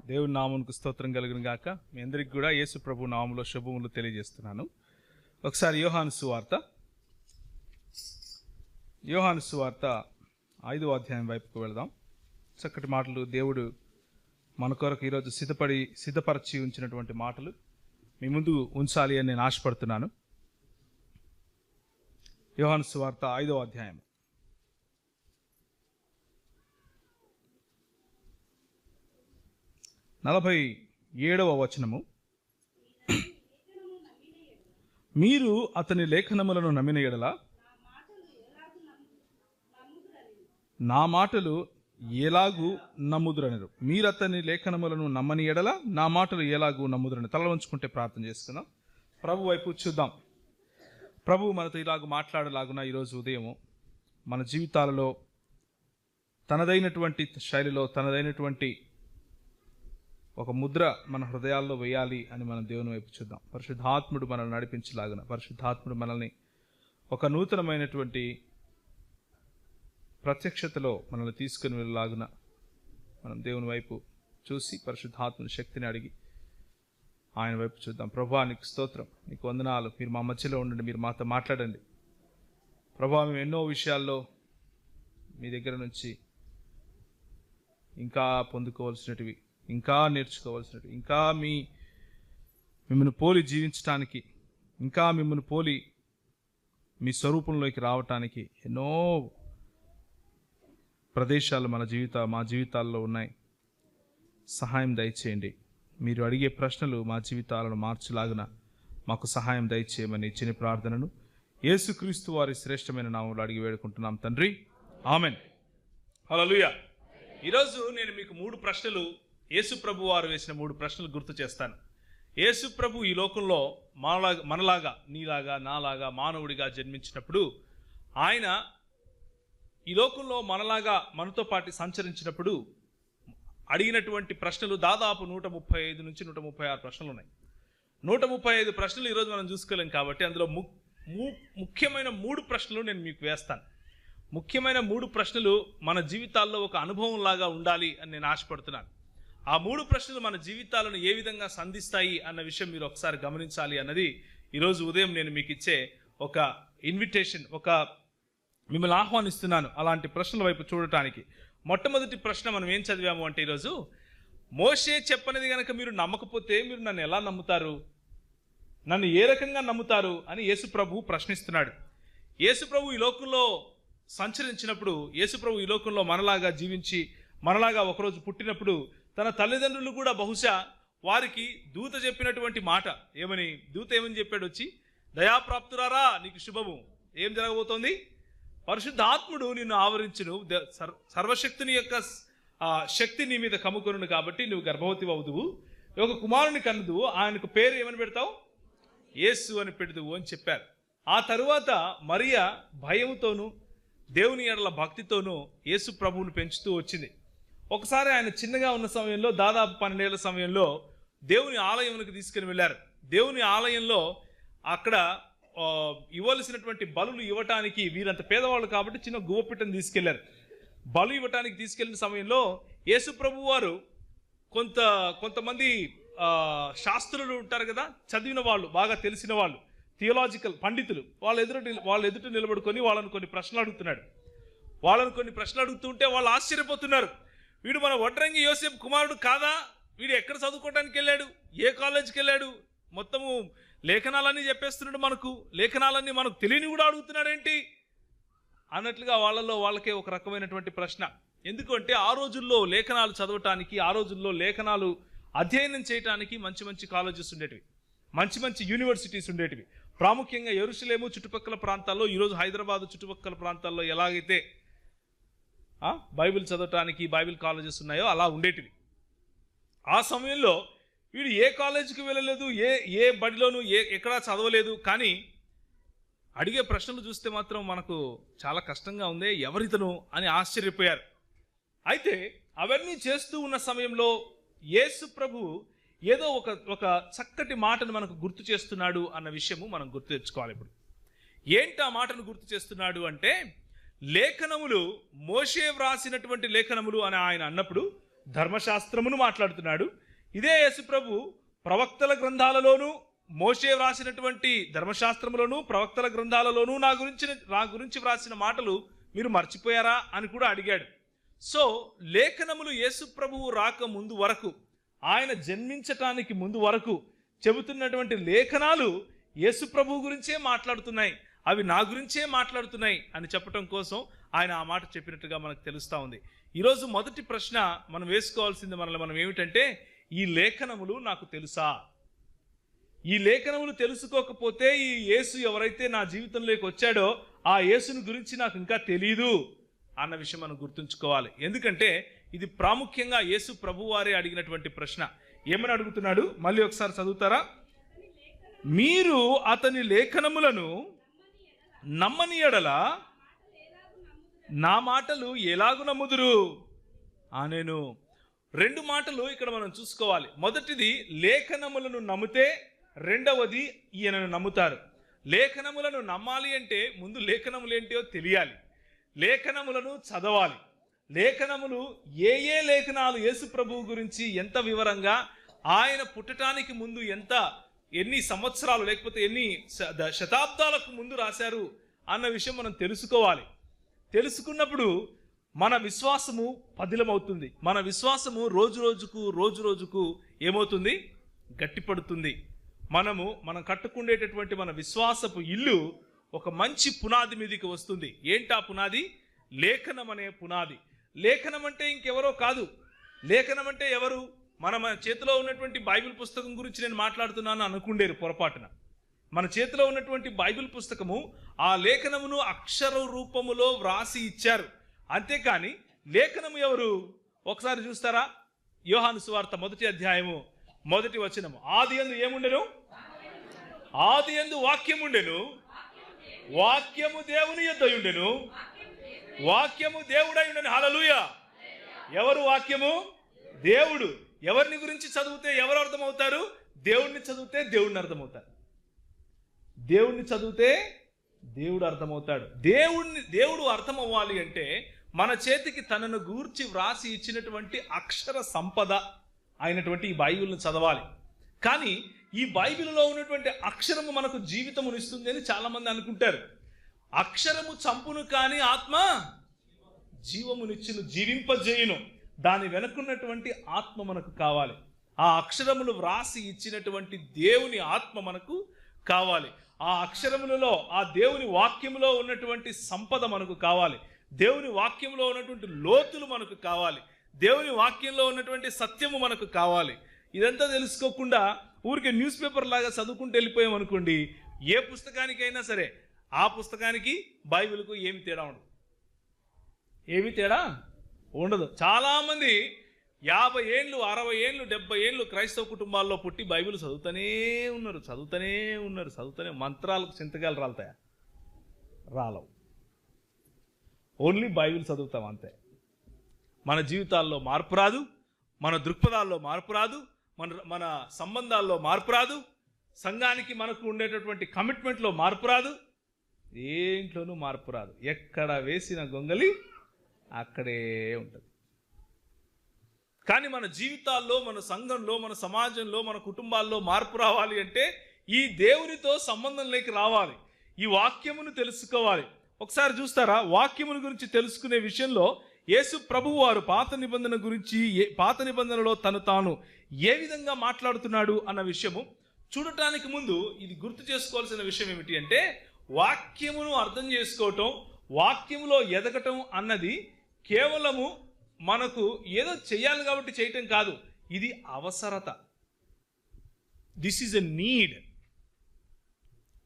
దేవుని నామమునకు స్తోత్రం కలుగును గాక. మీ అందరికి కూడా యేసు ప్రభు నామములో శుభములు తెలియజేస్తున్నాను. ఒకసారి యోహాను సువార్త 5వ అధ్యాయం వైపుకు వెళదాం. చక్కటి మాటలు దేవుడు మన కొరకు ఈరోజు సిద్ధపరిచి ఉంచినటువంటి మాటలు మీ ముందు ఉంచాలి అని నేను ఆశపడుతున్నాను. యోహాను సువార్త 5వ అధ్యాయం 47వ వచనము. మీరు అతని లేఖనములను నమ్మిన ఎడల నా మాటలు ఎలాగూ నమ్ముదురనరు. మీరు అతని లేఖనములను నమ్మని ఎడల నా మాటలు ఎలాగూ నమ్ముదురని. తల వంచుకుంటే ప్రార్థన చేసుకుందాం. ప్రభు వైపు చూద్దాం. ప్రభు మనతో ఇలాగ మాట్లాడలాగున ఈరోజు ఉదయం మన జీవితాలలో తనదైనటువంటి శైలిలో తనదైనటువంటి ఒక ముద్ర మన హృదయాల్లో వేయాలి అని మనం దేవుని వైపు చూద్దాం. పరిశుద్ధాత్ముడు మనల్ని నడిపించలాగున, పరిశుద్ధాత్ముడు మనల్ని ఒక నూతనమైనటువంటి ప్రత్యక్షతలో మనల్ని తీసుకుని వెళ్ళలాగున మనం దేవుని వైపు చూసి పరిశుద్ధాత్ముని శక్తిని అడిగి ఆయన వైపు చూద్దాం. ప్రభువా, నీకు స్తోత్రం, నీకు వందనాలు. మీరు మా మధ్యలో ఉండండి, మీరు మాతో మాట్లాడండి. ప్రభువా, మేము ఎన్నో విషయాల్లో మీ దగ్గర నుంచి ఇంకా పొందుకోవాల్సినటివి, ఇంకా నేర్చుకోవాల్సినవి, ఇంకా మిమ్మల్ని పోలి జీవించటానికి, ఇంకా మిమ్మల్ని పోలి మీ స్వరూపంలోకి రావటానికి ఎన్నో ప్రదేశాలు మా జీవితాల్లో ఉన్నాయి. సహాయం దయచేయండి. మీరు అడిగే ప్రశ్నలు మా జీవితాలను మార్చలాగున మాకు సహాయం దయచేయమని చిన్న ప్రార్థనను యేసుక్రీస్తు వారి శ్రేష్టమైన నామములో అడిగి వేడుకుంటున్నాం తండ్రి, ఆమెన్. హల్లెలూయా. ఈరోజు నేను మీకు 3 ప్రశ్నలు, యేసు ప్రభు వారు వేసిన 3 ప్రశ్నలు గుర్తు చేస్తాను. యేసు ప్రభు ఈ లోకంలో మనలాగా, నీలాగా, నాలాగా మానవుడిగా జన్మించినప్పుడు, ఆయన ఈ లోకంలో మనలాగా మనతో పాటు సంచరించినప్పుడు అడిగినటువంటి ప్రశ్నలు దాదాపు 135 నుంచి 136 ప్రశ్నలు ఉన్నాయి. 135 ప్రశ్నలు ఈరోజు మనం చూసుకోలేం కాబట్టి అందులో ముఖ్యమైన 3 ప్రశ్నలు నేను మీకు వేస్తాను. ముఖ్యమైన 3 ప్రశ్నలు మన జీవితాల్లో ఒక అనుభవం లాగా ఉండాలి అని నేను ఆశపడుతున్నాను. ఆ 3 ప్రశ్నలు మన జీవితాలను ఏ విధంగా సంధిస్తాయి అన్న విషయం మీరు ఒకసారి గమనించాలి అన్నది ఈరోజు ఉదయం నేను మీకు ఇచ్చే ఒక ఇన్విటేషన్, మిమ్మల్ని ఆహ్వానిస్తున్నాను అలాంటి ప్రశ్నల వైపు చూడటానికి. మొట్టమొదటి ప్రశ్న మనం ఏం చదివాము అంటే, ఈరోజు మోషే చెప్పనిది కనుక మీరు నమ్మకపోతే మీరు నన్ను ఎలా నమ్ముతారు, నన్ను ఏ రకంగా నమ్ముతారు అని యేసు ప్రభు ప్రశ్నిస్తున్నాడు. యేసు ప్రభు ఈ లోకంలో సంచరించినప్పుడు, యేసు ప్రభు ఈ లోకంలో మనలాగా జీవించి మనలాగా ఒకరోజు పుట్టినప్పుడు తన తల్లిదండ్రులు కూడా బహుశా వారికి దూత చెప్పినటువంటి మాట దూత ఏమని చెప్పాడు? వచ్చి, దయాప్రాప్తురారా, నీకు శుభము. ఏం జరగబోతోంది? పరిశుద్ధాత్ముడు నిన్ను ఆవరించును, సర్వశక్తిని యొక్క శక్తి నీ మీద కమ్ముకొనును, కాబట్టి నువ్వు గర్భవతి అవుదువు, ఒక కుమారుని కన్నుదువు, ఆయనకు పేరు ఏమని పెడతావు? యేసు అని పెడదువు అని చెప్పారు. ఆ తరువాత మరియా భయముతోనూ దేవుని ఎడల భక్తితోనూ యేసు ప్రభువును పెంచుతూ వచ్చింది. ఒకసారి ఆయన చిన్నగా ఉన్న సమయంలో, దాదాపు 12 ఏళ్ల సమయంలో దేవుని ఆలయంలోకి తీసుకుని వెళ్ళారు. దేవుని ఆలయంలో అక్కడ ఇవ్వాల్సినటువంటి బలులు ఇవ్వటానికి, వీరంత పేదవాళ్ళు కాబట్టి చిన్న గువ్వపిట్టను తీసుకెళ్లారు. బలు ఇవ్వటానికి తీసుకెళ్లిన సమయంలో యేసు ప్రభు వారు కొంతమంది శాస్త్రులు ఉంటారు కదా, చదివిన వాళ్ళు, బాగా తెలిసిన వాళ్ళు, థియోలాజికల్ పండితులు, వాళ్ళ ఎదుట నిలబడుకొని వాళ్ళని కొన్ని ప్రశ్నలు అడుగుతున్నాడు. అడుగుతుంటే వాళ్ళు ఆశ్చర్యపోతున్నారు. వీడు మన వడ్రంగి యోసేపు కుమారుడు కాదా? వీడు ఎక్కడ చదువుకోవడానికి వెళ్ళాడు? ఏ కాలేజీకి వెళ్ళాడు? మొత్తము లేఖనాలన్నీ చెప్పేస్తున్నాడు. లేఖనాలన్నీ మనకు తెలియని కూడా అడుగుతున్నాడేంటి అన్నట్లుగా వాళ్ళకే ఒక రకమైనటువంటి ప్రశ్న. ఎందుకంటే ఆ రోజుల్లో లేఖనాలు చదవటానికి, ఆ రోజుల్లో లేఖనాలు అధ్యయనం చేయటానికి మంచి కాలేజెస్ ఉండేటివి, మంచి యూనివర్సిటీస్ ఉండేటివి. ప్రాముఖ్యంగా యెరూషలేము చుట్టుపక్కల ప్రాంతాల్లో, ఈరోజు హైదరాబాదు చుట్టుపక్కల ప్రాంతాల్లో ఎలాగైతే బైబిల్ చదవటానికి బైబిల్ కాలేజెస్ ఉన్నాయో అలా ఉండేటివి. ఆ సమయంలో వీడు ఏ కాలేజీకి వెళ్ళలేదు, ఏ బడిలోనూ ఎక్కడా చదవలేదు. కానీ అడిగే ప్రశ్నలు చూస్తే మాత్రం మనకు చాలా కష్టంగా ఉంది, ఎవరితను అని ఆశ్చర్యపోయారు. అయితే అవన్నీ చేస్తూ ఉన్న సమయంలో యేసు ప్రభు ఏదో ఒక చక్కటి మాటను మనకు గుర్తు చేస్తున్నాడు అన్న విషయము మనం గుర్తు తెచ్చుకోవాలి. ఇప్పుడు ఏంటి ఆ మాటను గుర్తు చేస్తున్నాడు అంటే, లేఖనములు, మోషే వ్రాసినటువంటి లేఖనములు అని ఆయన అన్నప్పుడు ధర్మశాస్త్రమును మాట్లాడుతున్నాడు. ఇదే యేసుప్రభు ప్రవక్తల గ్రంథాలలోనూ, మోషే వ్రాసినటువంటి ధర్మశాస్త్రములోను ప్రవక్తల గ్రంథాలలోనూ నా గురించి వ్రాసిన మాటలు మీరు మర్చిపోయారా అని కూడా అడిగాడు. సో లేఖనములు యేసు ప్రభువు రాక ముందు వరకు, ఆయన జన్మించటానికి ముందు వరకు చెబుతున్నటువంటి లేఖనాలు యేసు ప్రభువు గురించే మాట్లాడుతున్నాయి, అవి నా గురించే మాట్లాడుతున్నాయి అని చెప్పటం కోసం ఆయన ఆ మాట చెప్పినట్టుగా మనకు తెలుస్తూ ఉంది. ఈరోజు మొదటి ప్రశ్న మనం వేసుకోవాల్సింది మనం ఏమిటంటే, ఈ లేఖనములు నాకు తెలుసా? ఈ లేఖనములు తెలుసుకోకపోతే ఈ యేసు ఎవరైతే నా జీవితంలోకి వచ్చాడో ఆ యేసుని గురించి నాకు ఇంకా తెలియదు అన్న విషయం మనం గుర్తుంచుకోవాలి. ఎందుకంటే ఇది ప్రాముఖ్యంగా యేసు ప్రభువారే అడిగినటువంటి ప్రశ్న. ఏమని అడుగుతున్నాడు? మళ్ళీ ఒకసారి చదువుతారా? మీరు అతని లేఖనములను నమ్మని యెడల నా మాటలు ఎలాగు నమ్ముదురు? నేను 2 మాటలు ఇక్కడ మనం చూసుకోవాలి. మొదటిది లేఖనములను నమ్మితే, రెండవది ఈయనను నమ్ముతారు. లేఖనములను నమ్మాలి అంటే ముందు లేఖనములు ఏంటో తెలియాలి, లేఖనములను చదవాలి. లేఖనములు ఏ లేఖనాలు యేసు ప్రభువు గురించి ఎంత వివరంగా, ఆయన పుట్టడానికి ముందు ఎన్ని సంవత్సరాలు లేకపోతే ఎన్ని శతాబ్దాలకు ముందు రాశారు అన్న విషయం మనం తెలుసుకోవాలి. తెలుసుకున్నప్పుడు మన విశ్వాసము పదిలమవుతుంది. మన విశ్వాసము రోజు రోజుకు ఏమవుతుంది? గట్టిపడుతుంది. మనం కట్టుకునేటటువంటి మన విశ్వాసపు ఇల్లు ఒక మంచి పునాది మీదకి వస్తుంది. ఏంటా పునాది? లేఖనం అనే పునాది. లేఖనం అంటే ఇంకెవరో కాదు. లేఖనం అంటే ఎవరు? మన చేతిలో ఉన్నటువంటి బైబిల్ పుస్తకం గురించి నేను మాట్లాడుతున్నాను అనుకుండేరు పొరపాటున. మన చేతిలో ఉన్నటువంటి బైబిల్ పుస్తకము ఆ లేఖనమును అక్షర రూపములో వ్రాసి ఇచ్చారు. అంతేకాని లేఖనము ఎవరు? ఒకసారి చూస్తారా? యోహాను సువార్త 1వ అధ్యాయము 1వ వచనము. ఆదియందు ఏముండెను? ఆదియందు వాక్యముండెను, వాక్యము దేవుని యొద్ద ఉండెను, వాక్యము దేవుడై ఉండెను. హల్లెలూయా! ఎవరు వాక్యము? దేవుడు. ఎవరిని గురించి చదివితే ఎవరు అర్థమవుతారు? దేవుడిని చదివితే దేవుడిని అర్థమవుతారు. దేవుడిని చదివితే దేవుడు అర్థమవుతాడు. దేవుడు అర్థం అవ్వాలి అంటే మన చేతికి తనను గూర్చి వ్రాసి ఇచ్చినటువంటి అక్షర సంపద అయినటువంటి ఈ బైబిల్ను చదవాలి. కానీ ఈ బైబిల్లో ఉన్నటువంటి అక్షరము మనకు జీవితమునిస్తుంది అని చాలామంది అనుకుంటారు. అక్షరము చంపును కానీ ఆత్మ జీవమునిచ్చును, జీవింపజేయును. దాని వెనుకున్నటువంటి ఆత్మ మనకు కావాలి. ఆ అక్షరములు వ్రాసి ఇచ్చినటువంటి దేవుని ఆత్మ మనకు కావాలి. ఆ అక్షరములలో, ఆ దేవుని వాక్యములో ఉన్నటువంటి సంపద మనకు కావాలి. దేవుని వాక్యంలో ఉన్నటువంటి లోతులు మనకు కావాలి. దేవుని వాక్యంలో ఉన్నటువంటి సత్యము మనకు కావాలి. ఇదంతా తెలుసుకోకుండా ఊరికే న్యూస్ పేపర్ లాగా చదువుకుంటూ వెళ్ళిపోయాం అనుకోండి, ఏ పుస్తకానికైనా సరే ఆ పుస్తకానికి బైబిల్కు ఏమి తేడా ఉండదు. ఏమి తేడా ఉండదు. చాలామంది 50 ఏళ్ళు 60 ఏళ్ళు 70 ఏళ్ళు క్రైస్తవ కుటుంబాల్లో పుట్టి బైబిల్ చదువుతూనే ఉన్నారు. మంత్రాలకు చింతకాయలు రాలుతాయా? రాలవు. ఓన్లీ బైబిల్ చదువుతాం అంతే. మన జీవితాల్లో మార్పు రాదు, మన దృక్పథాల్లో మార్పు రాదు, మన సంబంధాల్లో మార్పు రాదు, సంఘానికి మనకు ఉండేటటువంటి కమిట్మెంట్లో మార్పు రాదు, దేంట్లోనూ మార్పు రాదు. ఎక్కడ వేసిన గొంగలి అక్కడే ఉంటుంది. కానీ మన జీవితాల్లో, మన సంఘంలో, మన సమాజంలో, మన కుటుంబాల్లో మార్పు రావాలి అంటే ఈ దేవునితో సంబంధంలోకి రావాలి, ఈ వాక్యమును తెలుసుకోవాలి. ఒకసారి చూస్తారా? వాక్యమును గురించి తెలుసుకునే విషయంలో యేసు ప్రభువు వారు పాత నిబంధనలో తను తాను ఏ విధంగా మాట్లాడుతున్నాడు అన్న విషయము చూడటానికి ముందు ఇది గుర్తు చేసుకోవాల్సిన విషయం ఏమిటి అంటే, వాక్యమును అర్థం చేసుకోవటం, వాక్యములో ఎదగటం అన్నది కేవలము మనకు ఏదో చెయ్యాలి కాబట్టి చేయటం కాదు. ఇది అవసరత. This is a need.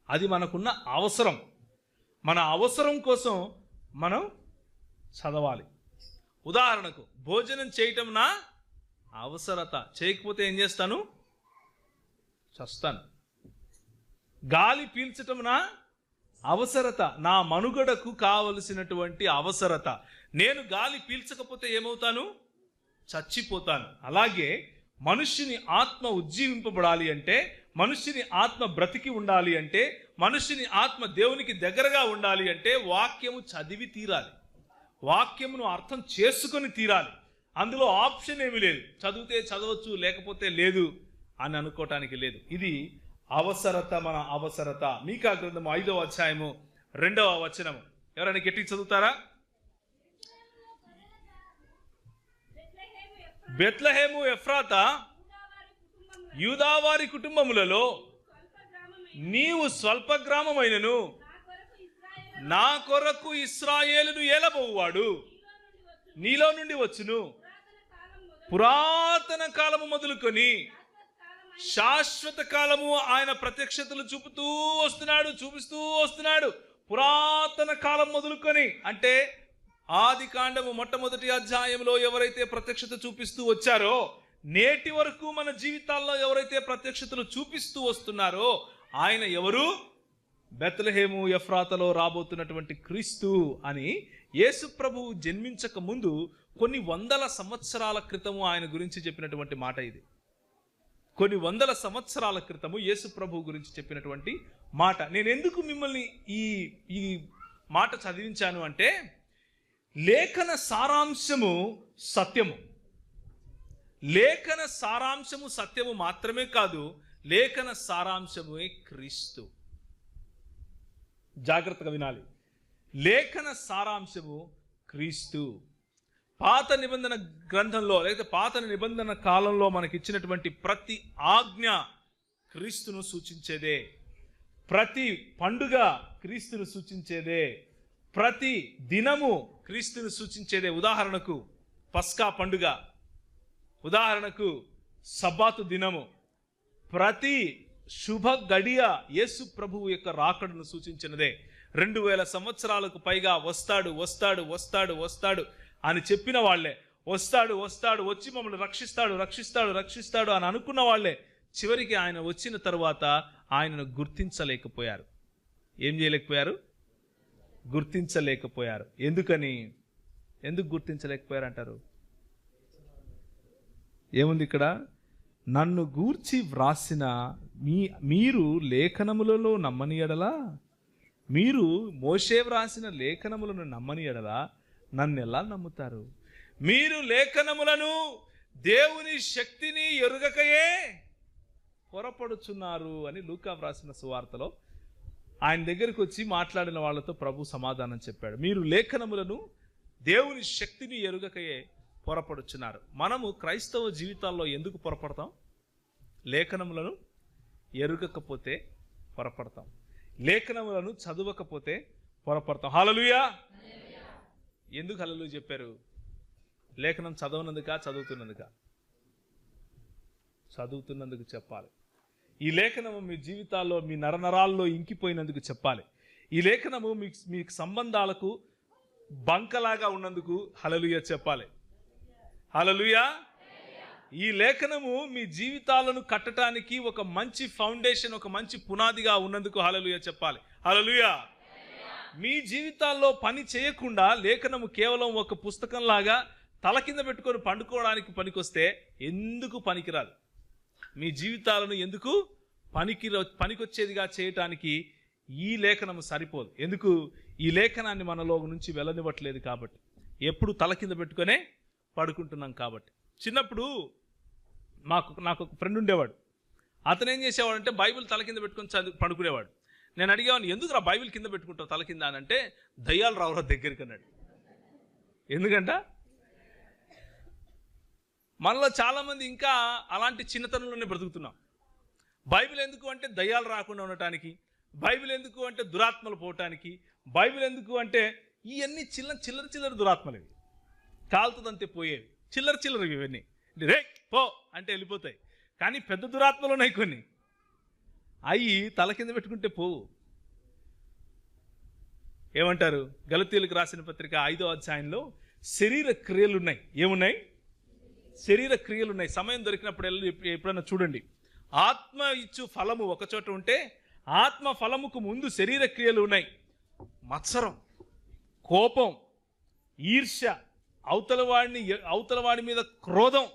అది మనకున్న అవసరం. మన అవసరం కోసం మనం చదవాలి. ఉదాహరణకు భోజనం చేయటం నా అవసరత. చేయకపోతే ఏం చేస్తాను? చస్తాను. గాలి పీల్చటం నా అవసరత, నా మనుగడకు కావలసినటువంటి అవసరత. నేను గాలి పీల్చకపోతే ఏమవుతాను? చచ్చిపోతాను. అలాగే మనుష్యుని ఆత్మ ఉజ్జీవింపబడాలి అంటే, మనుష్యుని ఆత్మ బ్రతికి ఉండాలి అంటే, మనుష్యుని ఆత్మ దేవునికి దగ్గరగా ఉండాలి అంటే వాక్యము చదివి తీరాలి, వాక్యమును అర్థం చేసుకొని తీరాలి. అందులో ఆప్షన్ ఏమీ లేదు. చదివితే చదవచ్చు, లేకపోతే లేదు అని అనుకోవటానికి లేదు. ఇది అవసరత, మన అవసరత. మీకా గ్రంథము 5వ అధ్యాయము 2వ వచనము. ఎవరైనా గట్టి చదువుతారా? బెత్లెహేము ఎఫ్రాతా యూదావారి కుటుంబములలో నీవు స్వల్ప గ్రామమైనను నా కొరకు ఇశ్రాయేలును ఏలబోవాడు నీలో నుండి వచ్చును. పురాతన కాలము మొదలుకొని శాశ్వత కాలము ఆయన ప్రత్యక్షతలు చూపిస్తూ వస్తున్నాడు. పురాతన కాలం మొదలుకొని అంటే ఆది కాండము మొట్టమొదటి అధ్యాయంలో ఎవరైతే ప్రత్యక్షత చూపిస్తూ వచ్చారో, నేటి వరకు మన జీవితాల్లో ఎవరైతే ప్రత్యక్షతలు చూపిస్తూ వస్తున్నారో ఆయన ఎవరు? బెత్లెహేము ఎఫ్రాతాలో రాబోతున్నటువంటి క్రీస్తు అని యేసు ప్రభువు జన్మించక ముందు కొన్ని వందల సంవత్సరాల క్రితము ఆయన గురించి చెప్పినటువంటి మాట ఇది. కొన్ని వందల సంవత్సరాల క్రితము యేసు ప్రభు గురించి చెప్పినటువంటి మాట. నేను ఎందుకు మిమ్మల్ని ఈ మాట చదివించాను అంటే, లేఖన సారాంశము సత్యము. లేఖన సారాంశము సత్యము మాత్రమే కాదు, లేఖన సారాంశమే క్రీస్తు. జాగ్రత్తగా వినాలి. లేఖన సారాంశము క్రీస్తు. పాత నిబంధన గ్రంథంలో లేదా పాత నిబంధన కాలంలో మనకిచ్చినటువంటి ప్రతి ఆజ్ఞ క్రీస్తును సూచించేదే. ప్రతి పండుగ క్రీస్తును సూచించేదే. ప్రతి దినము క్రీస్తును సూచించేదే. ఉదాహరణకు పస్కా పండుగ, ఉదాహరణకు సబ్బాతు దినము. ప్రతి శుభ గడియ యేసు ప్రభువు యొక్క రాకడను సూచించినదే. 2000 సంవత్సరాలకు పైగా వస్తాడు వస్తాడు వస్తాడు వస్తాడు అని చెప్పిన వాళ్ళే, వస్తాడు వచ్చి మమ్మల్ని రక్షిస్తాడు అని అనుకున్న వాళ్ళే చివరికి ఆయన వచ్చిన తరువాత ఆయనను గుర్తించలేకపోయారు. ఏం చేయలేకపోయారు? గుర్తించలేకపోయారు. ఎందుకు గుర్తించలేకపోయారు అంటారు? ఏముంది ఇక్కడ? నన్ను గూర్చి వ్రాసిన మీరు లేఖనములలో నమ్మని ఎడలా, మీరు మోషే వ్రాసిన లేఖనములను నమ్మని ఎడలా నన్ను ఎలా నమ్ముతారు? మీరు లేఖనములను దేవుని శక్తిని ఎరుగకయే పొరపడుచున్నారు అని లూకా వ్రాసిన సువార్తలో ఆయన దగ్గరికి వచ్చి మాట్లాడిన వాళ్ళతో ప్రభు సమాధానం చెప్పాడు. మీరు లేఖనములను దేవుని శక్తిని ఎరుగకయే పొరపడుచున్నారు. మనము క్రైస్తవ జీవితాల్లో ఎందుకు పొరపడతాం? లేఖనములను ఎరుగకపోతే పొరపడతాం, లేఖనములను చదవకపోతే పొరపడతాం. హల్లెలూయా! ఎందుకు హల్లెలూయా చెప్పారు? లేఖనం చదవనందుక చదువుతున్నందుక? చదువుతున్నందుకు చెప్పాలి. ఈ లేఖనము మీ జీవితాల్లో మీ నరనరాల్లో ఇంకిపోయినందుకు చెప్పాలి. ఈ లేఖనము మీకు సంబంధాలకు బంకలాగా ఉన్నందుకు హల్లెలూయా చెప్పాలి. హల్లెలూయా! ఈ లేఖనము మీ జీవితాలను కట్టడానికి ఒక మంచి ఫౌండేషన్, ఒక మంచి పునాదిగా ఉన్నందుకు హల్లెలూయా చెప్పాలి. హల్లెలూయా! మీ జీవితాల్లో పని చేయకుండా లేఖనము కేవలం ఒక పుస్తకంలాగా తల కింద పెట్టుకొని పండుకోవడానికి పనికొస్తే ఎందుకు పనికిరాదు. మీ జీవితాలను ఎందుకు పనికొచ్చేదిగా చేయటానికి ఈ లేఖనము సరిపోదు. ఎందుకు? ఈ లేఖనాన్ని మనలో నుంచి వెళ్ళనివ్వట్లేదు కాబట్టి. ఎప్పుడు తల కింద పెట్టుకొనే పడుకుంటున్నాం కాబట్టి. చిన్నప్పుడు నాకు ఒక ఫ్రెండ్ ఉండేవాడు. అతను ఏం చేసేవాడంటే బైబిల్ తల కింద పెట్టుకొని పడుకునేవాడు. నేను అడిగేవాడిని, ఎందుకు బైబిల్ కింద పెట్టుకుంటావు తల కింద అని అంటే, దయ్యాలు రావురా దగ్గరికి అన్నాడు. ఎందుకంట మనలో చాలామంది ఇంకా అలాంటి చిన్నతనంలోనే బ్రతుకుతున్నాం. బైబిల్ ఎందుకు అంటే దయ్యాలు రాకుండా ఉండటానికి, బైబిల్ ఎందుకు అంటే దురాత్మలు పోవటానికి, బైబిల్ ఎందుకు అంటే ఇవన్నీ చిల్లర దురాత్మలు. ఇవి కాలుతుందంతే పోయేవి, చిల్లర ఇవన్నీ. రే పో అంటే వెళ్ళిపోతాయి. కానీ పెద్ద దురాత్మలు ఉన్నాయి కొన్ని, అవి తల కింద పెట్టుకుంటే పోవు. ఏమంటారు? గలతీయులకు రాసిన పత్రిక 5వ అధ్యాయంలో శరీర క్రియలు ఉన్నాయి. ఏమున్నాయి? శరీర క్రియలు ఉన్నాయి. సమయం దొరికినప్పుడు ఎప్పుడైనా చూడండి. ఆత్మ ఇచ్చు ఫలము ఒక చోట ఉంటే ఆత్మ ఫలముకు ముందు శరీర క్రియలు ఉన్నాయి. మత్సరం, కోపం, ఈర్ష్య, అవతలవాడి మీద క్రోధం,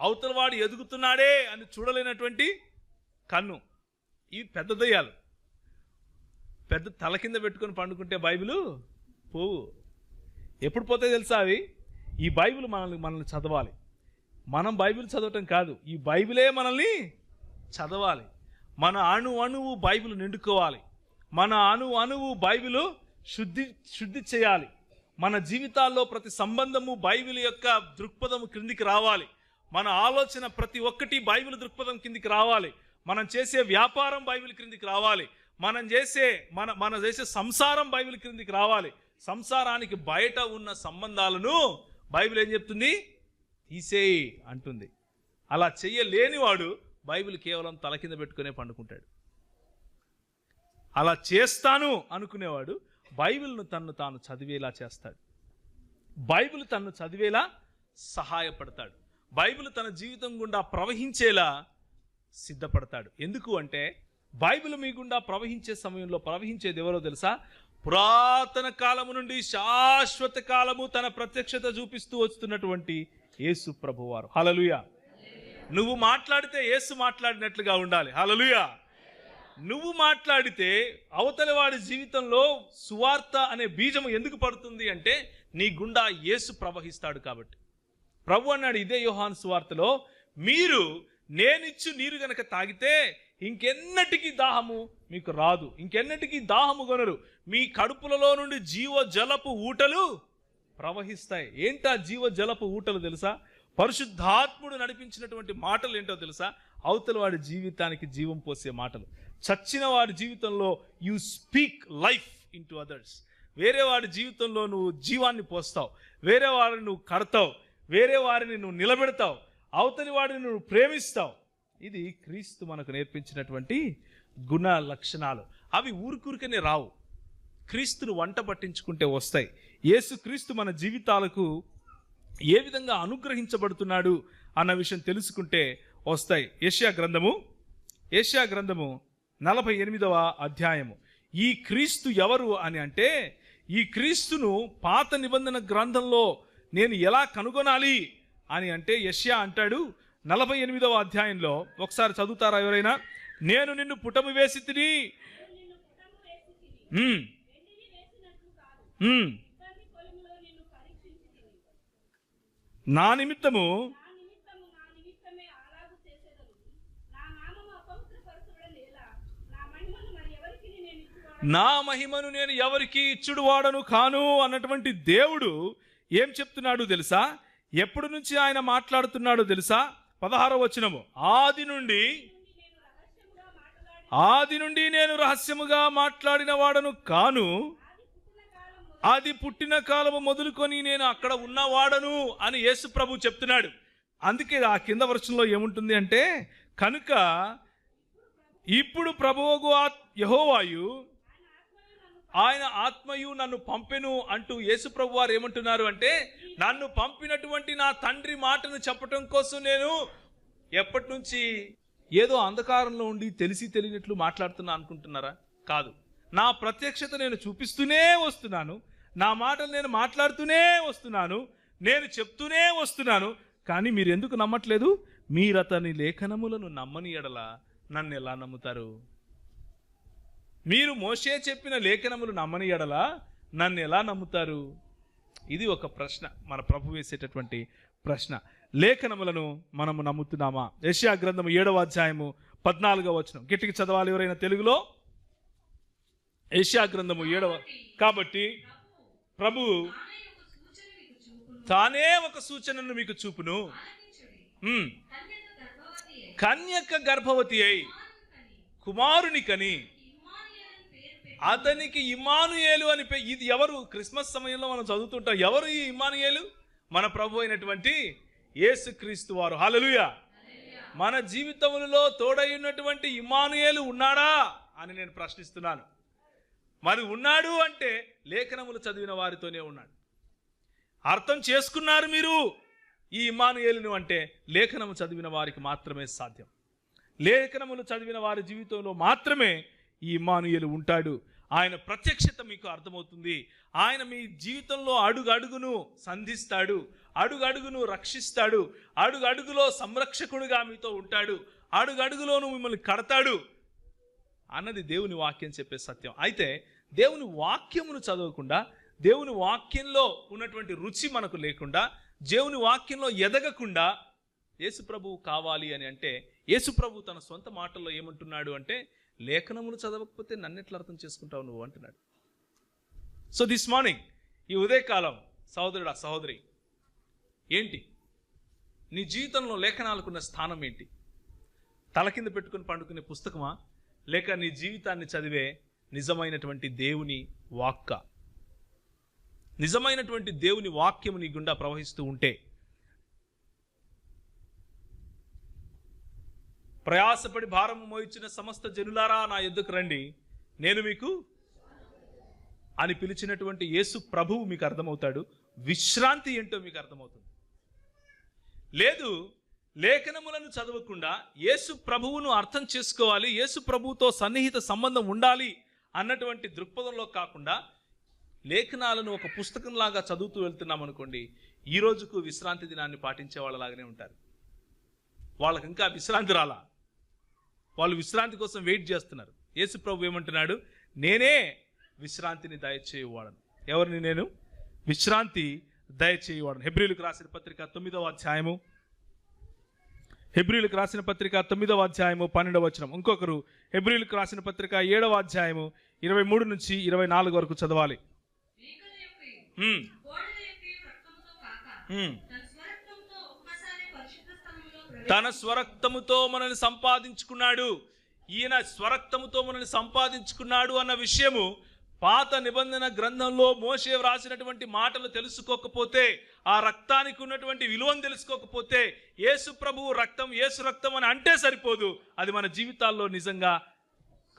అవతలవాడు ఎదుగుతున్నాడే అని చూడలేనటువంటి కన్ను. ఇవి పెద్ద దయ్యాలు. పెద్ద తల కింద పెట్టుకొని పండుకుంటే బైబిలు పోవు. ఎప్పుడు పోతాయి తెలుసా? అవి ఈ బైబిల్ మనల్ని చదవాలి. మనం బైబిల్ చదవటం కాదు, ఈ బైబిలే మనల్ని చదవాలి. మన అణువు బైబిల్ నిండుకోవాలి. మన అణువు బైబిల్ శుద్ధి చేయాలి. మన జీవితాల్లో ప్రతి సంబంధము బైబిల్ యొక్క దృక్పథం క్రిందికి రావాలి. మన ఆలోచన ప్రతి ఒక్కటి బైబిల్ దృక్పథం కిందికి రావాలి. మనం చేసే వ్యాపారం బైబిల్ క్రిందికి రావాలి. మనం చేసే సంసారం బైబిల్ క్రిందికి రావాలి. సంసారానికి బయట ఉన్న సంబంధాలను బైబిల్ ఏం చెప్తుంది? తీసేయి అంటుంది. అలా చెయ్యలేనివాడు బైబిల్ కేవలం తల కింద పెట్టుకునే పండుకుంటాడు. అలా చేస్తాను అనుకునేవాడు బైబిల్ను తాను చదివేలా చేస్తాడు. బైబిల్ తన్ను చదివేలా సహాయపడతాడు. బైబిల్ తన జీవితం గుండా ప్రవహించేలా సిద్ధపడతాడు. ఎందుకు అంటే బైబిల్ మీ గుండా ప్రవహించే సమయంలో ప్రవహించేది ఎవరో తెలుసా? పురాతన కాలము నుండి శాశ్వత కాలము తన ప్రత్యక్షత చూపిస్తూ వస్తున్నటువంటి యేసు ప్రభువారు. హల్లెలూయా. నువ్వు మాట్లాడితే యేసు మాట్లాడినట్లుగా ఉండాలి. హల్లెలూయా. నువ్వు మాట్లాడితే అవతలి వాడి జీవితంలో సువార్త అనే బీజము ఎందుకు పడుతుంది అంటే నీ గుండా యేసు ప్రవహిస్తాడు కాబట్టి. ప్రభు అన్నాడు ఇదే యోహాను సువార్తలో, మీరు నేనిచ్చు నీరు గనక తాగితే ఇంకెన్నటికీ దాహము మీకు రాదు, ఇంకెన్నటికీ దాహము కొనరు, మీ కడుపులలో నుండి జీవ జలపు ఊటలు ప్రవహిస్తాయి. ఏంటా జీవ జలపు ఊటలు తెలుసా? పరిశుద్ధాత్ముడు నడిపించినటువంటి మాటలు ఏంటో తెలుసా? అవతల వాడి జీవితానికి జీవం పోసే మాటలు. చచ్చిన వాడి జీవితంలో you speak life in to others. వేరే వాడి జీవితంలో నువ్వు జీవాన్ని పోస్తావు, వేరే వారిని నువ్వు కడతావు, వేరే వారిని నువ్వు నిలబెడతావు, అవతలి వాడిని నువ్వు ప్రేమిస్తావు. ఇది క్రీస్తు మనకు నేర్పించినటువంటి గుణ లక్షణాలు. అవి ఊరికూరికనే రావు, క్రీస్తును వంట పట్టించుకుంటే వస్తాయి. యేసు క్రీస్తు మన జీవితాలకు ఏ విధంగా అనుగ్రహించబడుతున్నాడు అన్న విషయం తెలుసుకుంటే వస్తాయి. యెషయా గ్రంథము 48వ అధ్యాయము. ఈ క్రీస్తు ఎవరు అని అంటే, ఈ క్రీస్తును పాత నిబంధన గ్రంథంలో నేను ఎలా కనుగొనాలి అని అంటే యెషయా అంటాడు 48వ అధ్యాయంలో. ఒకసారి చదువుతారా ఎవరైనా? నేను నిన్ను పుటము వేసి తిని నా నిమిత్తము నా మహిమను నేను ఎవరికి ఇచ్చుడువాడను కాను అన్నటువంటి దేవుడు ఏం చెప్తున్నాడు తెలుసా? ఎప్పటి నుంచి ఆయన మాట్లాడుతున్నాడు తెలుసా? 16వ వచనము, ఆది నుండి నేను రహస్యముగా మాట్లాడిన వాడను కాను, అది పుట్టిన కాలము మొదలుకొని నేను అక్కడ ఉన్నవాడను అని యేసు ప్రభు చెప్తున్నాడు. అందుకే ఆ కింద వచనంలో ఏముంటుంది అంటే, కనుక ఇప్పుడు ప్రభువుకు యెహోవాయు ఆయన ఆత్మయు నన్ను పంపెను అంటూ యేసు ప్రభు వారు ఏమంటున్నారు అంటే, నన్ను పంపినటువంటి నా తండ్రి మాటను చెప్పటం కోసం నేను ఎప్పటి నుంచి ఏదో అంధకారంలో ఉండి తెలిసి తెలియనట్లు మాట్లాడుతున్నా అనుకుంటున్నారా? కాదు. నా ప్రత్యక్షత నేను చూపిస్తూనే వస్తున్నాను, నా మాటలు నేను మాట్లాడుతూనే వస్తున్నాను, నేను చెప్తూనే వస్తున్నాను. కానీ మీరు ఎందుకు నమ్మట్లేదు? మీరు అతని లేఖనములను నమ్మని ఎడల నన్ను ఎలా నమ్ముతారు? మీరు మోషే చెప్పిన లేఖనములు నమ్మని ఎడల నన్ను ఎలా నమ్ముతారు? ఇది ఒక ప్రశ్న, మన ప్రభు వేసేటటువంటి ప్రశ్న. లేఖనములను మనము నమ్ముతున్నామా? యెషయా గ్రంథము 7వ అధ్యాయము 14వ వచనం గట్టిగా చదవాలి ఎవరైనా తెలుగులో. యెషయా గ్రంథము 7వ. కాబట్టి ప్రభు తానే ఒక సూచనను మీకు చూపును. కన్యక గర్భవతి అయి కుమారుని కని అతనికి ఇమ్మానుయేలు అని ఇది ఎవరు? క్రిస్మస్ సమయంలో మనం చదువుతుంటాం. ఎవరు ఈ ఇమ్మానుయేలు? మన ప్రభు అయినటువంటి యేసుక్రీస్తు వారు. హల్లెలూయా. మన జీవితములలో తోడైనటువంటి ఇమ్మానుయేలు ఉన్నాడా అని నేను ప్రశ్నిస్తున్నాను. మరి ఉన్నాడు అంటే లేఖనములు చదివిన వారితోనే ఉన్నాడు. అర్థం చేసుకున్నారు మీరు ఈ ఇమ్మానుయేలును అంటే లేఖనము చదివిన వారికి మాత్రమే సాధ్యం. లేఖనములు చదివిన వారి జీవితంలో మాత్రమే ఈ ఇమ్మానుయేలు ఉంటాడు. ఆయన ప్రత్యక్షత మీకు అర్థమవుతుంది. ఆయన మీ జీవితంలో అడుగడుగును సంధిస్తాడు, అడుగడుగును రక్షిస్తాడు, అడుగడుగులో సంరక్షకుడుగా మీతో ఉంటాడు, అడుగడుగులోను మిమ్మల్ని కడతాడు అన్నది దేవుని వాక్యం చెప్పే సత్యం. అయితే దేవుని వాక్యమును చదవకుండా, దేవుని వాక్యంలో ఉన్నటువంటి రుచి మనకు లేకుండా, దేవుని వాక్యంలో ఎదగకుండా యేసు ప్రభువు కావాలి అని అంటే, యేసు ప్రభువు తన సొంత మాటల్లో ఏమంటున్నాడు అంటే, లేఖనములు చదవకపోతే నన్ను ఎట్లా అర్థం చేసుకుంటావు నువ్వు అంటున్నాడు. సో దిస్ మార్నింగ్, ఈ ఉదయకాలం సహోదరుడా సహోదరి, ఏంటి నీ జీవితంలో లేఖనాలకున్న స్థానం ఏంటి? తల కింద పెట్టుకుని పండుకునే పుస్తకమా, లేక నీ జీవితాన్ని చదివే నిజమైనటువంటి దేవుని వాక్క? నిజమైనటువంటి దేవుని వాక్యము నీ గుండా ప్రవహిస్తూ ఉంటే, ప్రయాసపడి భారము మోయించిన సమస్త జనులారా నా యొద్దకు రండి, నేను మీకు అని పిలిచినటువంటి యేసు ప్రభువు మీకు అర్థమవుతాడు. విశ్రాంతి ఏంటో మీకు అర్థమవుతుంది. లేదు, లేఖనములను చదవకుండా యేసు ప్రభువును అర్థం చేసుకోవాలి, యేసు ప్రభువుతో సన్నిహిత సంబంధం ఉండాలి అన్నటువంటి దృక్పథంలో కాకుండా లేఖనాలను ఒక పుస్తకంలాగా చదువుతూ వెళ్తున్నాం అనుకోండి, ఈ రోజుకు విశ్రాంతి దినాన్ని పాటించే వాళ్ళలాగానే ఉంటారు. వాళ్ళకి ఇంకా విశ్రాంతి రాలా, వాళ్ళు విశ్రాంతి కోసం వెయిట్ చేస్తున్నారు. యేసు ప్రభు ఏమంటున్నాడు? నేనే విశ్రాంతిని దయచేయువాడను. ఎవరిని? నేను విశ్రాంతి దయచేయువాడను. హెబ్రీయులకు రాసిన పత్రిక 9వ అధ్యాయము, హెబ్రీయులకు రాసిన పత్రిక 9వ అధ్యాయము 12వ వచనం. ఇంకొకరు హెబ్రీయులకు రాసిన పత్రిక 7వ అధ్యాయము 23 నుంచి 24 వరకు చదవాలి. తన స్వరక్తముతో మనల్ని సంపాదించుకున్నాడు. ఈయన స్వరక్తముతో మనల్ని సంపాదించుకున్నాడు అన్న విషయము పాత నిబంధన గ్రంథంలో మోషే వ్రాసినటువంటి మాటలు తెలుసుకోకపోతే, ఆ రక్తానికి ఉన్నటువంటి విలువను తెలుసుకోకపోతే, యేసు ప్రభువు రక్తం, యేసు రక్తం అని అంటే సరిపోదు. అది మన జీవితాల్లో నిజంగా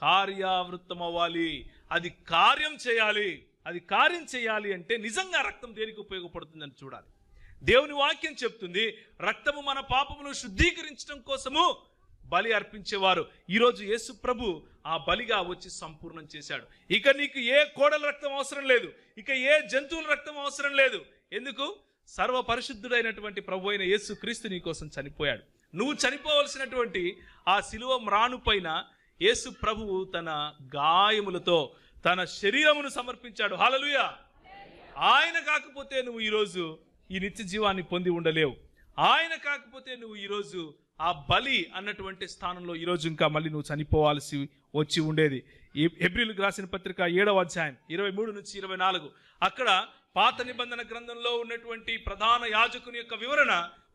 కార్యావృతం అవ్వాలి. అది కార్యం చేయాలి. అది కార్యం చేయాలి అంటే నిజంగా రక్తం దేనికి ఉపయోగపడుతుందని చూడాలి. దేవుని వాక్యం చెప్తుంది, రక్తము మన పాపమును శుద్ధీకరించడం కోసము బలి అర్పించేవారు. ఈరోజు యేసు ప్రభు ఆ బలిగా వచ్చి సంపూర్ణం చేశాడు. ఇక నీకు ఏ కోడల రక్తం అవసరం లేదు, ఇక ఏ జంతువుల రక్తం అవసరం లేదు. ఎందుకు? సర్వ పరిశుద్ధుడైనటువంటి ప్రభు అయిన యేసు క్రీస్తు నీ కోసం చనిపోయాడు. నువ్వు చనిపోవలసినటువంటి ఆ శిలువ మ్రాను పైన యేసు ప్రభువు తన గాయములతో తన శరీరమును సమర్పించాడు. హల్లెలూయా! ఆయన కాకపోతే నువ్వు ఈరోజు ఈ నిత్య జీవాన్ని పొంది ఉండలేవు. ఆయన కాకపోతే నువ్వు ఈరోజు ఆ బలి అన్నటువంటి స్థానంలో ఈరోజు ఇంకా మళ్ళీ నువ్వు చనిపోవాల్సి వచ్చి ఉండేది. ఈ హెబ్రీయులకు రాసిన పత్రిక 7వ అధ్యాయం 23 నుంచి 24, అక్కడ పాత నిబంధన గ్రంథంలో ఉన్నటువంటి ప్రధాన యాజకుని యొక్క వివరణ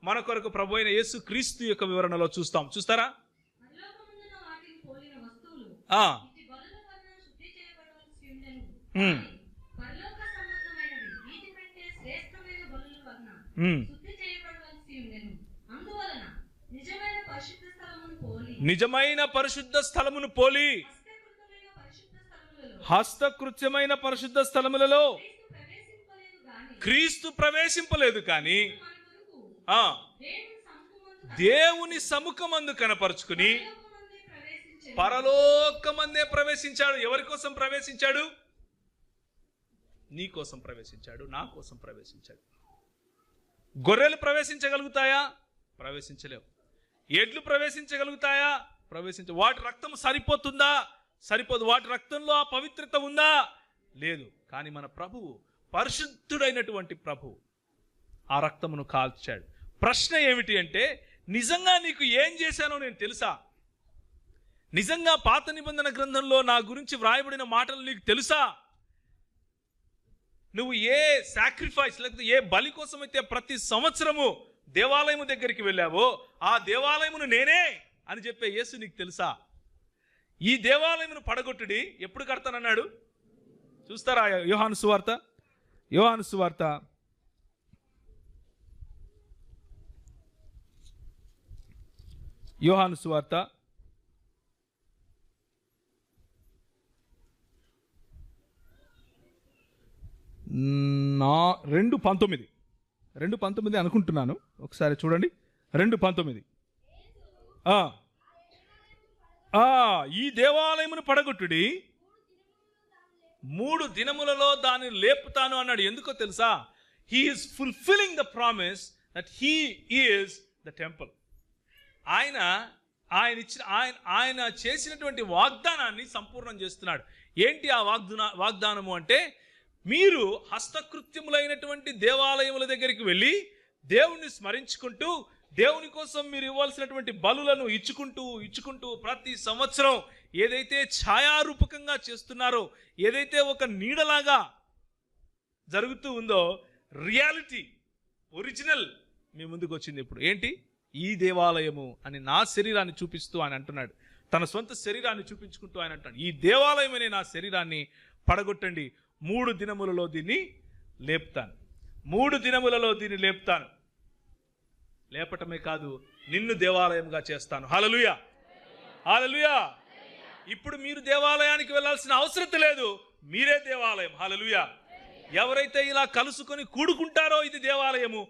మన కొరకు ప్రభు అయిన యేసు క్రీస్తు యొక్క వివరణలో చూస్తాం. చూస్తారా? నిజమైన పరిశుద్ధ స్థలమును పోలి హస్తకృత్యమైన పరిశుద్ధ స్థలములలో క్రీస్తు ప్రవేశింపలేదు, కానీ దేవుని సముఖమందు కనపరుచుకుని పరలోకమందే ప్రవేశించాడు. ఎవరి కోసం ప్రవేశించాడు? నీ కోసం ప్రవేశించాడు, నా కోసం ప్రవేశించాడు. గొర్రెలు ప్రవేశించగలుగుతాయా? ప్రవేశించలేవు. ఎడ్లు ప్రవేశించగలుగుతాయా? వాటి రక్తం సరిపోతుందా? సరిపోదు. వాటి రక్తంలో ఆ పవిత్రత ఉందా? లేదు. కానీ మన ప్రభువు, పరిశుద్ధుడైనటువంటి ప్రభువు, ఆ రక్తమును కాల్చాడు. ప్రశ్న ఏమిటి అంటే, నిజంగా నీకు ఏం చేశానో నేను తెలుసా? నిజంగా పాత నిబంధన గ్రంథంలో నా గురించి వ్రాయబడిన మాటలు నీకు తెలుసా? నువ్వు ఏ సాక్రిఫైస్ లేకపోతే ఏ బలి కోసమైతే ప్రతి సంవత్సరము దేవాలయము దగ్గరికి వెళ్ళావో, ఆ దేవాలయమును నేనే అని చెప్పే యేసు నీకు తెలుసా? ఈ దేవాలయమును పడగొట్టుడి, ఎప్పుడు కడతానన్నాడు? చూస్తారా? యోహాను సువార్త 2:19 అనుకుంటున్నాను, ఒకసారి చూడండి. 2:19 ఈ దేవాలయమును పడగొట్టుడి, 3 దినములలో దాన్ని లేపుతాను అన్నాడు. ఎందుకో తెలుసా? He is fulfilling the promise that he is the temple. ఆయన చేసినటువంటి వాగ్దానాన్ని సంపూర్ణం చేస్తున్నాడు. ఏంటి ఆ వాగ్దానము అంటే, మీరు హస్తకృత్యములైనటువంటి దేవాలయముల దగ్గరికి వెళ్ళి దేవుణ్ణి స్మరించుకుంటూ దేవుని కోసం మీరు ఇవ్వాల్సినటువంటి బలులను ఇచ్చుకుంటూ ప్రతి సంవత్సరం ఏదైతే ఛాయారూపకంగా చేస్తున్నారో, ఏదైతే ఒక నీడలాగా జరుగుతూ ఉందో, రియాలిటీ ఒరిజినల్ మీ ముందుకు వచ్చింది. ఇప్పుడు ఏంటి? ఈ దేవాలయము అని నా శరీరాన్ని చూపిస్తూ ఆయన అంటున్నాడు. తన సొంత శరీరాన్ని చూపించుకుంటూ ఆయన అంటాడు, ఈ దేవాలయం అనే నా శరీరాన్ని పడగొట్టండి, 3 దినములలో దీన్ని లేపుతాను. 3 దినములలో దీన్ని లేపుతాను. లేపటమే కాదు, నిన్ను దేవాలయంగా చేస్తాను. హల్లెలూయా, హల్లెలూయా. ఇప్పుడు మీరు దేవాలయానికి వెళ్ళాల్సిన అవసరం లేదు, మీరే దేవాలయం. హల్లెలూయా. ఎవరైతే ఇలా కలుసుకొని కూడుకుంటారో ఇది దేవాలయము.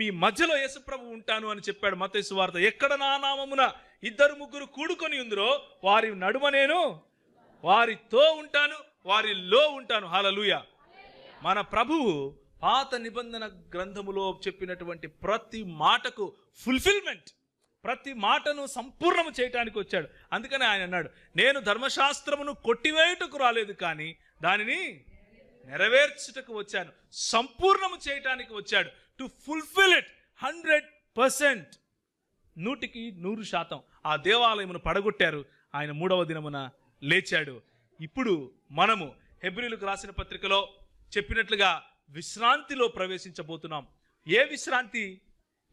మీ మధ్యలో యేసుప్రభు ఉంటాను అని చెప్పాడు మత్తయి సువార్త. ఎక్కడ నా నామమున 2-3 కూడుకొని ఉందరో వారి నడుమ నేను వారితో ఉంటాను, వారిలో ఉంటాను. హల్లెలూయా. మన ప్రభువు పాత నిబంధన గ్రంథములో చెప్పినటువంటి ప్రతి మాటకు ఫుల్ఫిల్మెంట్, ప్రతి మాటను సంపూర్ణము చేయటానికి వచ్చాడు. అందుకని ఆయన అన్నాడు, నేను ధర్మశాస్త్రమును కొట్టివేయుటకు రాలేదు, కానీ దానిని నెరవేర్చుటకు వచ్చాను, సంపూర్ణము చేయటానికి వచ్చాడు. To fulfil it 100%, 100%. ఆ దేవాలయమును పడగొట్టారు, ఆయన 3వ దినమున లేచాడు. ఇప్పుడు మనము హెబ్రీయులకు రాసిన పత్రికలో చెప్పినట్లుగా విశ్రాంతిలో ప్రవేశించబోతున్నాం. ఏ విశ్రాంతి?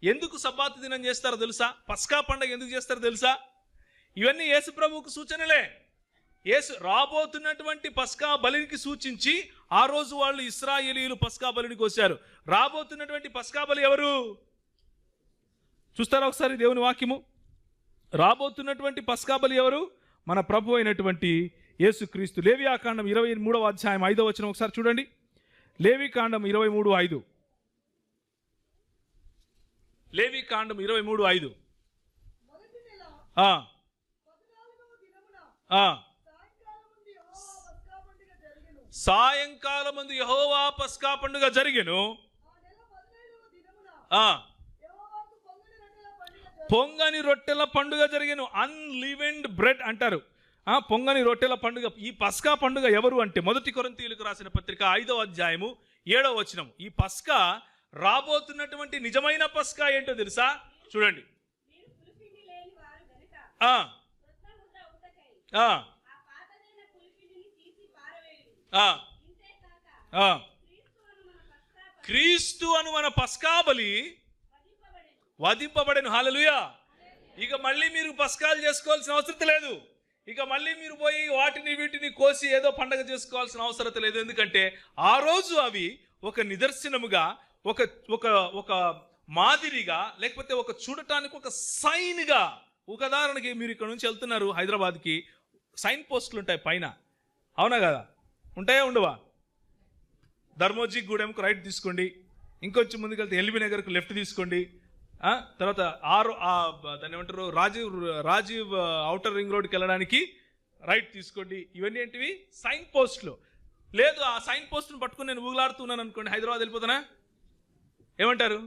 ఎందుకు సబ్బాతు దినం చేస్తారో తెలుసా? పస్కా పండుగ ఎందుకు చేస్తారో తెలుసా? ఇవన్నీ యేసు ప్రభువుకు సూచనలే. యేసు రాబోతున్నటువంటి పస్కా బలికి సూచించి ఆ రోజు వాళ్ళు ఇశ్రాయేలీయులు పస్కా బలిని కోశారు. రాబోతున్నటువంటి పస్కా బలి ఎవరు చూస్తారా ఒకసారి దేవుని వాక్యము? రాబోతున్నటువంటి పస్కా బలి ఎవరు? మన ప్రభు అయినటువంటి యేసుక్రీస్తు. లేవియాకాండం 23వ అధ్యాయం 5వ వచనం ఒకసారి చూడండి. లేవికాండం 23:5. లేవికాండం 23:5. సాయంకాలమందు యెహోవా పస్కా పండుగ జరిగెను. పొంగని రొట్టెల పండుగ జరిగెను. అన్లీవెన్డ్ బ్రెడ్ అంటారు. పొంగని రొట్టెల పండుగ. ఈ పస్కా పండుగ ఎవరు అంటే 1 కొరింథీయులకు రాసిన పత్రిక 5వ అధ్యాయము 7వ వచనం. ఈ పస్కా రాబోతున్నటువంటి నిజమైన పస్కా ఏంటో తెలుసా? చూడండి. క్రీస్తు అను మన పస్కా బలి వధింపబడెను. హల్లెలూయా. ఇక మళ్ళీ మీరు పస్కాలు చేసుకోవాల్సిన అవసరం లేదు. ఇక మళ్ళీ మీరు పోయి వాటిని వీటిని కోసి ఏదో పండగ చేసుకోవాల్సిన అవసరం లేదు. ఎందుకంటే ఆ రోజు అవి ఒక నిదర్శనముగా, ఒక ఒక ఒక మాదిరిగా, లేకపోతే ఒక చూడటానికి ఒక సైన్గా. ఉదాహరణకి మీరు ఇక్కడ నుంచి వెళ్తున్నారు హైదరాబాద్కి, సైన్ పోస్టులు ఉంటాయి పైన, అవునా కదా? ఉంటాయా ఉండవా? ధర్మోజీ గూడెంకు రైట్ తీసుకోండి, ఇంకొంచెం ముందుకెళ్తే ఎల్బీ నగర్కు లెఫ్ట్ తీసుకోండి, తర్వాత దాన్ని ఏమంటారు, రాజీవ్ ఔటర్ రింగ్ రోడ్కి వెళ్ళడానికి రైట్ తీసుకోండి. ఇవన్నీ ఏంటివి? సైన్ పోస్టులు. లేదు ఆ సైన్ పోస్టును పట్టుకుని నేను ఊగులాడుతున్నాను అనుకోండి, హైదరాబాద్ వెళ్ళిపోతానా? ఏమంటారు?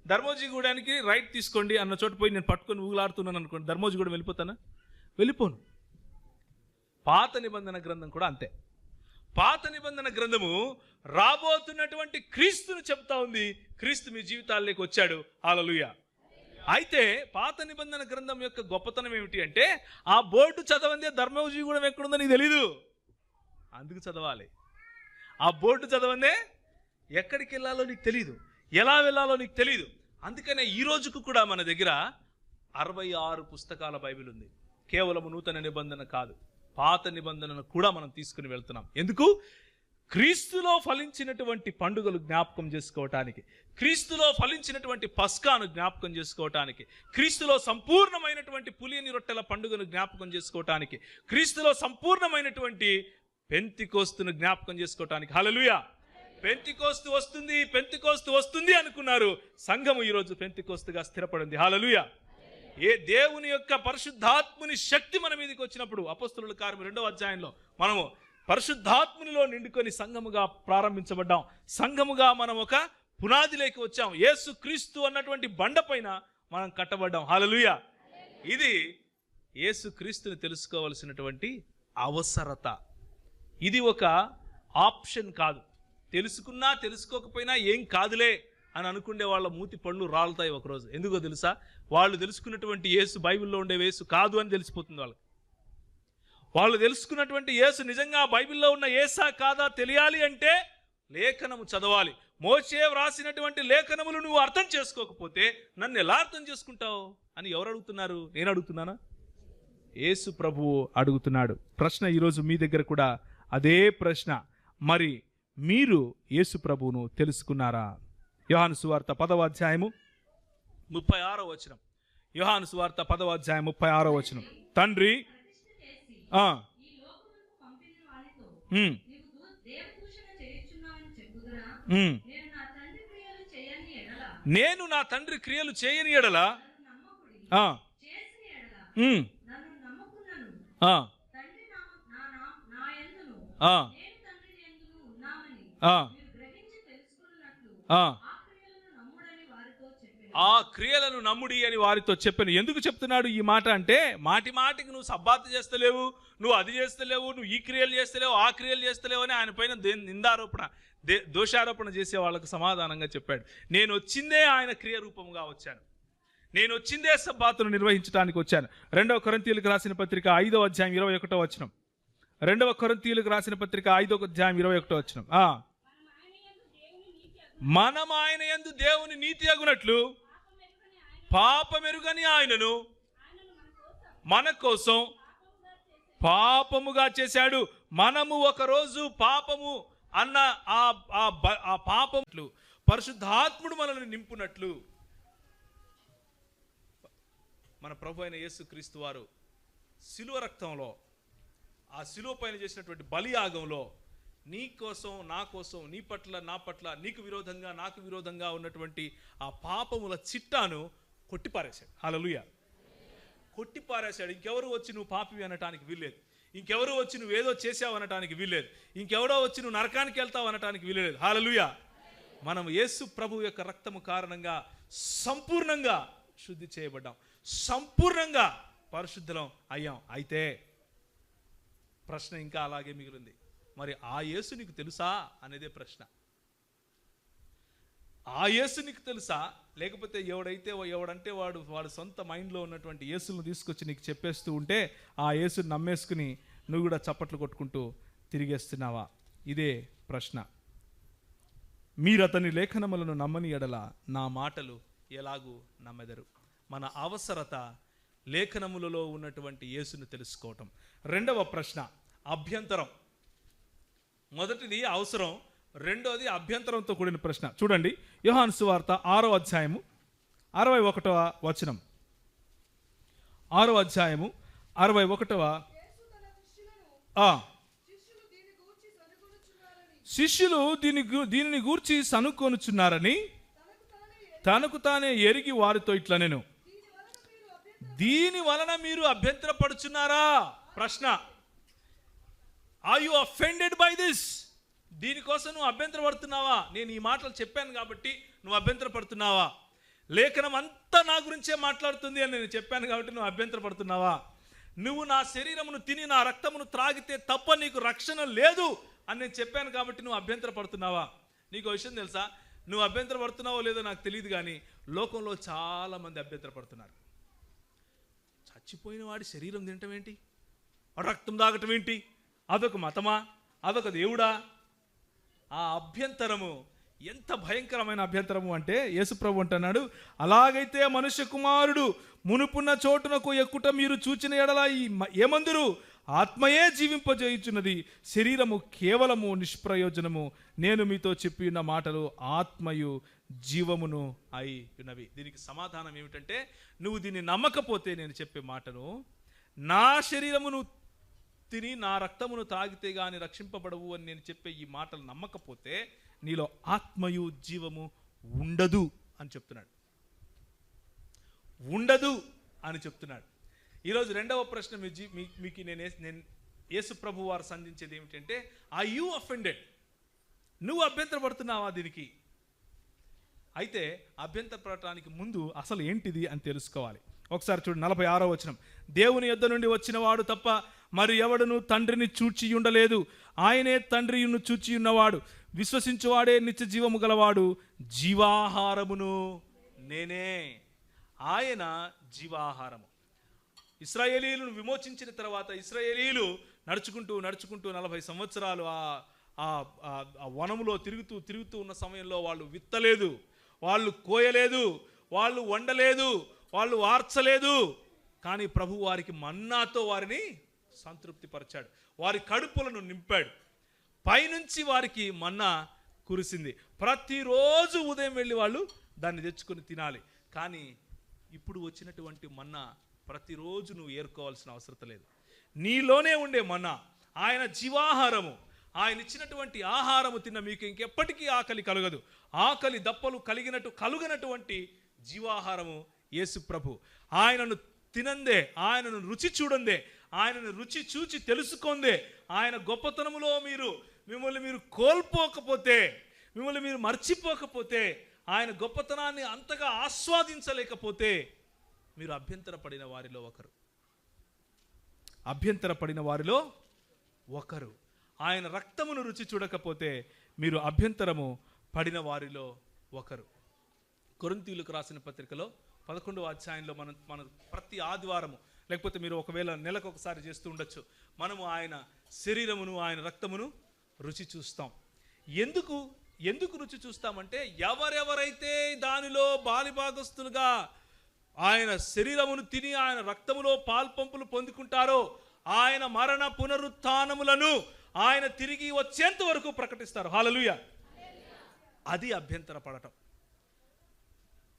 ధర్మోజీగూడానికి రైట్ తీసుకోండి అన్న చోట పోయి నేను పట్టుకొని ఊగులాడుతున్నాను అనుకోండి, ధర్మోజీగూడెం వెళ్ళిపోతానా? వెళ్ళిపోను. పాత నిబంధన గ్రంథం కూడా అంతే. పాత నిబంధన గ్రంథము రాబోతున్నటువంటి క్రీస్తును చెప్తా ఉంది. క్రీస్తు మీ జీవితాల్లోకి వచ్చాడు. హల్లెలూయా. అయితే పాత నిబంధన గ్రంథం యొక్క గొప్పతనం ఏమిటి అంటే, ఆ బోర్డు చదవందే ధర్మోజీగూడెం ఎక్కడుందో నీకు తెలీదు, అందుకు చదవాలి. ఆ బోర్డు చదవందే ఎక్కడికి వెళ్ళాలో నీకు తెలీదు, ఎలా వెళ్ళాలో నీకు తెలీదు. అందుకనే ఈ రోజుకు కూడా మన దగ్గర 66 పుస్తకాల బైబిల్ ఉంది. కేవలం నూతన నిబంధన కాదు, పాత నిబంధనను కూడా మనం తీసుకుని వెళ్తున్నాం. ఎందుకు? క్రీస్తులో ఫలించినటువంటి పండుగలు జ్ఞాపకం చేసుకోవటానికి, క్రీస్తులో ఫలించినటువంటి పస్కాను జ్ఞాపకం చేసుకోవటానికి, క్రీస్తులో సంపూర్ణమైనటువంటి పులియని రొట్టెల పండుగను జ్ఞాపకం చేసుకోవటానికి, క్రీస్తులో సంపూర్ణమైనటువంటి పెంతెకోస్తును జ్ఞాపకం చేసుకోవటానికి. హల్లెలూయా. పెంతెకోస్తు వస్తుంది, పెంతెకోస్తు వస్తుంది అనుకున్నారు. సంఘము ఈరోజు పెంతెకోస్తుగా స్థిరపడింది. హల్లెలూయా. ఏ దేవుని యొక్క పరిశుద్ధాత్ముని శక్తి మన మీదకి వచ్చినప్పుడు, అపోస్తలుల కార్యం 2వ అధ్యాయంలో మనము పరిశుద్ధాత్మునిలో నిండుకొని సంఘముగా ప్రారంభించబడ్డాం. సంఘముగా మనం ఒక పునాదిలోకి వచ్చాం. యేసు క్రీస్తు అన్నటువంటి బండ పైన మనం కట్టబడ్డాం. హల్లెలూయా. ఇది యేసు క్రీస్తుని తెలుసుకోవాల్సినటువంటి అవసరత. ఇది ఒక ఆప్షన్ కాదు. తెలుసుకున్నా తెలుసుకోకపోయినా ఏం కాదులే అని అనుకునే వాళ్ళ మూతి పళ్ళు రాలుతాయి ఒకరోజు. ఎందుకో తెలుసా? వాళ్ళు తెలుసుకున్నటువంటి యేసు బైబిల్లో ఉండే యేసు కాదు అని తెలిసిపోతుంది వాళ్ళకి. వాళ్ళు తెలుసుకున్నటువంటి యేసు నిజంగా బైబిల్లో ఉన్న యేసా కాదా తెలియాలి అంటే లేఖనము చదవాలి. మోషే వ్రాసినటువంటి లేఖనములు నువ్వు అర్థం చేసుకోకపోతే నన్ను ఎలా అర్థం చేసుకుంటావు అని ఎవరు అడుగుతున్నారు? నేను అడుగుతున్నానా? యేసు ప్రభువు అడుగుతున్నాడు. ప్రశ్న ఈరోజు మీ దగ్గర కూడా అదే ప్రశ్న. మరి మీరు యేసు ప్రభువును తెలుసుకున్నారా? యోహాను సువార్త 10వ అధ్యాయము 36వ వచనం. యోహాను సువార్త 10వ అధ్యాయం 36వ వచనం. తండ్రి నేను నా తండ్రి క్రియలు చేయని ఎడల ఆ క్రియలను నమ్ముడి అని వారితో చెప్పాను. ఎందుకు చెప్తున్నాడు ఈ మాట అంటే, మాటి మాటికి నువ్వు సబ్బాతు చేస్తలేవు, నువ్వు అది చేస్తలేవు, నువ్వు ఈ క్రియలు చేస్తలేవు, ఆ క్రియలు చేస్తలేవు అని ఆయన పైన నిందారోపణ దోషారోపణ చేసే వాళ్ళకు సమాధానంగా చెప్పాడు. నేను వచ్చిందే ఆయన క్రియ రూపంగా వచ్చాను, నేను వచ్చిందే సబ్బాతును నిర్వహించడానికి వచ్చాను. 2వ కొరింథీయులకు రాసిన పత్రిక 5వ అధ్యాయం 21వ వచనం. 2వ కొరింథీయులకు రాసిన పత్రిక 5వ అధ్యాయం 21వ వచనం. మనం ఆయన యందు దేవుని నీతి అగునట్లు పాపమెరుగని ఆయనను మన కోసం పాపముగా చేశాడు. మనము ఒకరోజు పాపము అన్న ఆ పాపములు పరిశుద్ధాత్ముడు మనల్ని నింపునట్లు మన ప్రభు అయిన యేసుక్రీస్తు వారు శిలువ రక్తంలో, ఆ శిలువ పైన చేసినటువంటి బలియాగంలో నీ కోసం, నా కోసం, నీ పట్ల, నా పట్ల, నీకు విరోధంగా, నాకు విరోధంగా ఉన్నటువంటి ఆ పాపముల చిట్టాను కొట్టిపారేశాడు. హల్లెలూయా. కొట్టిపారేశాడు. ఇంకెవరు వచ్చి నువ్వు పాపివి అనటానికి వీల్లేదు, ఇంకెవరు వచ్చి నువ్వు ఏదో చేసావు అనటానికి వీల్లేదు, ఇంకెవడో వచ్చి నువ్వు నరకానికి వెళ్తావు అనటానికి వీల్లేదు. హల్లెలూయా. మనం యేసు ప్రభు యొక్క రక్తము కారణంగా సంపూర్ణంగా శుద్ధి చేయబడ్డాం, సంపూర్ణంగా పరిశుద్ధం అయ్యాం. అయితే ప్రశ్న ఇంకా అలాగే మిగిలింది. మరి ఆ యేసు నీకు తెలుసా అనేదే ప్రశ్న. ఆ యేసు నీకు తెలుసా? లేకపోతే ఎవడంటే వాడు సొంత మైండ్లో ఉన్నటువంటి యేసులను తీసుకొచ్చి నీకు చెప్పేస్తూ ఉంటే ఆ యేసుని నమ్మేసుకుని నువ్వు కూడా చప్పట్లు కొట్టుకుంటూ తిరిగేస్తున్నావా? ఇదే ప్రశ్న. మీరు అతని లేఖనములను నమ్మని ఎడల నా మాటలు ఎలాగూ నమ్మెదరు. మన అవసరత లేఖనములలో ఉన్నటువంటి యేసును తెలుసుకోవటం. 2వ ప్రశ్న అభ్యంతరం. మొదటిది అవసరం, రెండోది అభ్యంతరంతో కూడిన ప్రశ్న. చూడండి, యోహాను సువార్త 6వ అధ్యాయము 61వ వచనం. 6వ అధ్యాయము 61వ. శిష్యులు దీనిని గూర్చి సనుకొనుచున్నారని తనకు తానే ఎరిగి వారితో ఇట్లా నేను, దీని వలన మీరు అభ్యంతరపడుచున్నారా? ప్రశ్న. Are you offended by this? దీనికోసం నువ్వు అభ్యంతరపడుతున్నావా? నేను ఈ మాటలు చెప్పాను కాబట్టి నువ్వు అభ్యంతరపడుతున్నావా? లేఖనం అంతా నా గురించే మాట్లాడుతుంది అని నేను చెప్పాను కాబట్టి నువ్వు అభ్యంతరపడుతున్నావా? నువ్వు నా శరీరమును తిని నా రక్తమును త్రాగితే తప్ప నీకు రక్షణ లేదు అని నేను చెప్పాను కాబట్టి నువ్వు అభ్యంతరపడుతున్నావా? నీకు విషయం తెలుసా? నువ్వు అభ్యంతరపడుతున్నావో లేదో నాకు తెలియదు, కానీ లోకంలో చాలామంది అభ్యంతరపడుతున్నారు. చచ్చిపోయిన వాడి శరీరం తినటం ఏంటి? రక్తం తాగటం ఏంటి? అదొక మతమా? అదొక దేవుడా? ఆ అభ్యంతరము ఎంత భయంకరమైన అభ్యంతరము అంటే, యేసుప్రభు అంటున్నాడు, అలాగైతే మనుష్య కుమారుడు మునుపున్న చోటునకు ఎక్కుట మీరు చూచిన ఎడల ఏమందురు? ఆత్మయే జీవింపజేయుచున్నది, శరీరము కేవలము నిష్ప్రయోజనము. నేను మీతో చెప్పి ఉన్న మాటలు ఆత్మయు జీవమును అయి ఉన్నవి. దీనికి సమాధానం ఏమిటంటే, నువ్వు దీన్ని నమ్మకపోతే నేను చెప్పే మాటను, నా శరీరమును తిని నా రక్తమును తాగితే గాని రక్షింపబడవు అని నేను చెప్పే ఈ మాటలు నమ్మకపోతే నీలో ఆత్మయు జీవము ఉండదు అని చెప్తున్నాడు. ఉండదు అని చెప్తున్నాడు. ఈరోజు 2వ ప్రశ్న మీకు నేను యేసు ప్రభు వారు సంధించేది ఏమిటంటే, ఆర్ యు అఫెండెడ్? నువ్వు అభ్యంతరపడుతున్నావా దీనికి? అయితే అభ్యంతరపడటానికి ముందు అసలు ఏంటిది అని తెలుసుకోవాలి. ఒకసారి చూడు, 46వ వచనం. దేవుని యొద్ద నుండి వచ్చిన వాడు తప్ప మరి ఎవడును తండ్రిని చూచి ఉండలేదు, ఆయనే తండ్రిని చూచి ఉన్నవాడు. విశ్వసించువాడే నిత్య జీవము గలవాడు, జీవాహారమును నేనే. ఆయన జీవాహారము. ఇశ్రాయేలీయులను విమోచించిన తర్వాత ఇశ్రాయేలీయులు నడుచుకుంటూ 40 సంవత్సరాలు ఆ వనములో తిరుగుతూ ఉన్న సమయంలో వాళ్ళు విత్తలేదు, వాళ్ళు కోయలేదు, వాళ్ళు వండలేదు, వాళ్ళు వార్చలేదు. కానీ ప్రభు వారికి మన్నాతో వారిని సంతృప్తిపరిచాడు, వారి కడుపులను నింపాడు. పైనుంచి వారికి మన్నా కురిసింది. ప్రతిరోజు ఉదయం వెళ్ళి వాళ్ళు దాన్ని తెచ్చుకొని తినాలి. కానీ ఇప్పుడు వచ్చినటువంటి మన్నా ప్రతిరోజు నువ్వు ఏరుకోవాల్సిన అవసరం లేదు. నీలోనే ఉండే మన్నా ఆయన జీవాహారము. ఆయన ఇచ్చినటువంటి ఆహారము తిన్న మీకు ఇంకెప్పటికీ ఆకలి కలగదు. ఆకలి దప్పలు కలుగనటువంటి జీవాహారము యేసు ప్రభు. ఆయనను తినందే, ఆయనను రుచి చూడందే, ఆయనను రుచి చూచి తెలుసుకుందే, ఆయన గొప్పతనములో మిమ్మల్ని మీరు కోల్పోకపోతే, మిమ్మల్ని మీరు మర్చిపోకపోతే, ఆయన గొప్పతనాన్ని అంతగా ఆస్వాదించలేకపోతే మీరు అభ్యంతరపడిన వారిలో ఒకరు. ఆయన రక్తమును రుచి చూడకపోతే మీరు అభ్యంతరము పడిన వారిలో ఒకరు. కొరింథీయులకు రాసిన పత్రికలో 11వ అధ్యాయంలో మనం ప్రతి ఆదివారము, లేకపోతే మీరు ఒకవేళ నెలకు ఒకసారి చేస్తూ ఉండొచ్చు, మనము ఆయన శరీరమును ఆయన రక్తమును రుచి చూస్తాం. ఎందుకు రుచి చూస్తామంటే, ఎవరెవరైతే దానిలో బాలిభాగస్తులుగా ఆయన శరీరమును తిని ఆయన రక్తములో పాల్పంపులు పొందుకుంటారో ఆయన మరణ పునరుత్థానములను ఆయన తిరిగి వచ్చేంత వరకు ప్రకటిస్తారు. హల్లెలూయా. అది అభ్యంతర పడటం.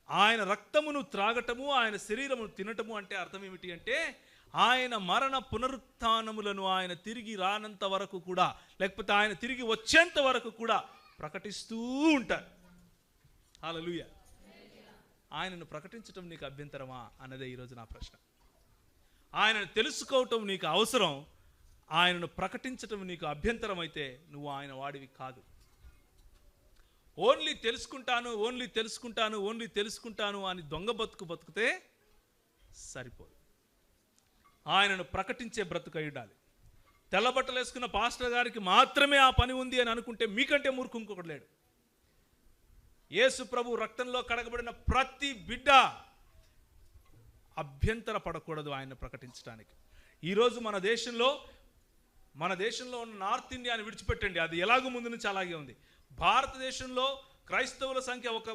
ఆయన రక్తమును త్రాగటము, ఆయన శరీరమును తినటము అంటే అర్థం ఏమిటి అంటే, ఆయన మరణ పునరుత్థానములను ఆయన తిరిగి రానంత వరకు కూడా, లేకపోతే ఆయన తిరిగి వచ్చేంత వరకు కూడా ప్రకటిస్తూ ఉంటారు. హల్లెలూయా. ఆయనను ప్రకటించటం నీకు అభ్యంతరమా అన్నదే ఈరోజు నా ప్రశ్న. ఆయనను తెలుసుకోవటం నీకు అవసరం, ఆయనను ప్రకటించటం నీకు అభ్యంతరం అయితే నువ్వు ఆయన వాడివి కాదు. ఓన్లీ తెలుసుకుంటాను అని దొంగ బతుకుతే సరిపోదు. ఆయనను ప్రకటించే బ్రతుకై ఉండాలి. తెల్లబట్టలు వేసుకున్న పాస్టర్ గారికి మాత్రమే ఆ పని ఉంది అని అనుకుంటే మీకంటే మూర్ఖు ఇంకొకడు లేడు. యేసు ప్రభు రక్తంలో కడగబడిన ప్రతి బిడ్డ అభ్యంతర పడకూడదు ఆయన్ని ప్రకటించడానికి. ఈరోజు మన దేశంలో ఉన్న నార్త్ ఇండియాని విడిచిపెట్టండి, అది ఎలాగో ముందు నుంచి అలాగే ఉంది. భారతదేశంలో క్రైస్తవుల సంఖ్య ఒక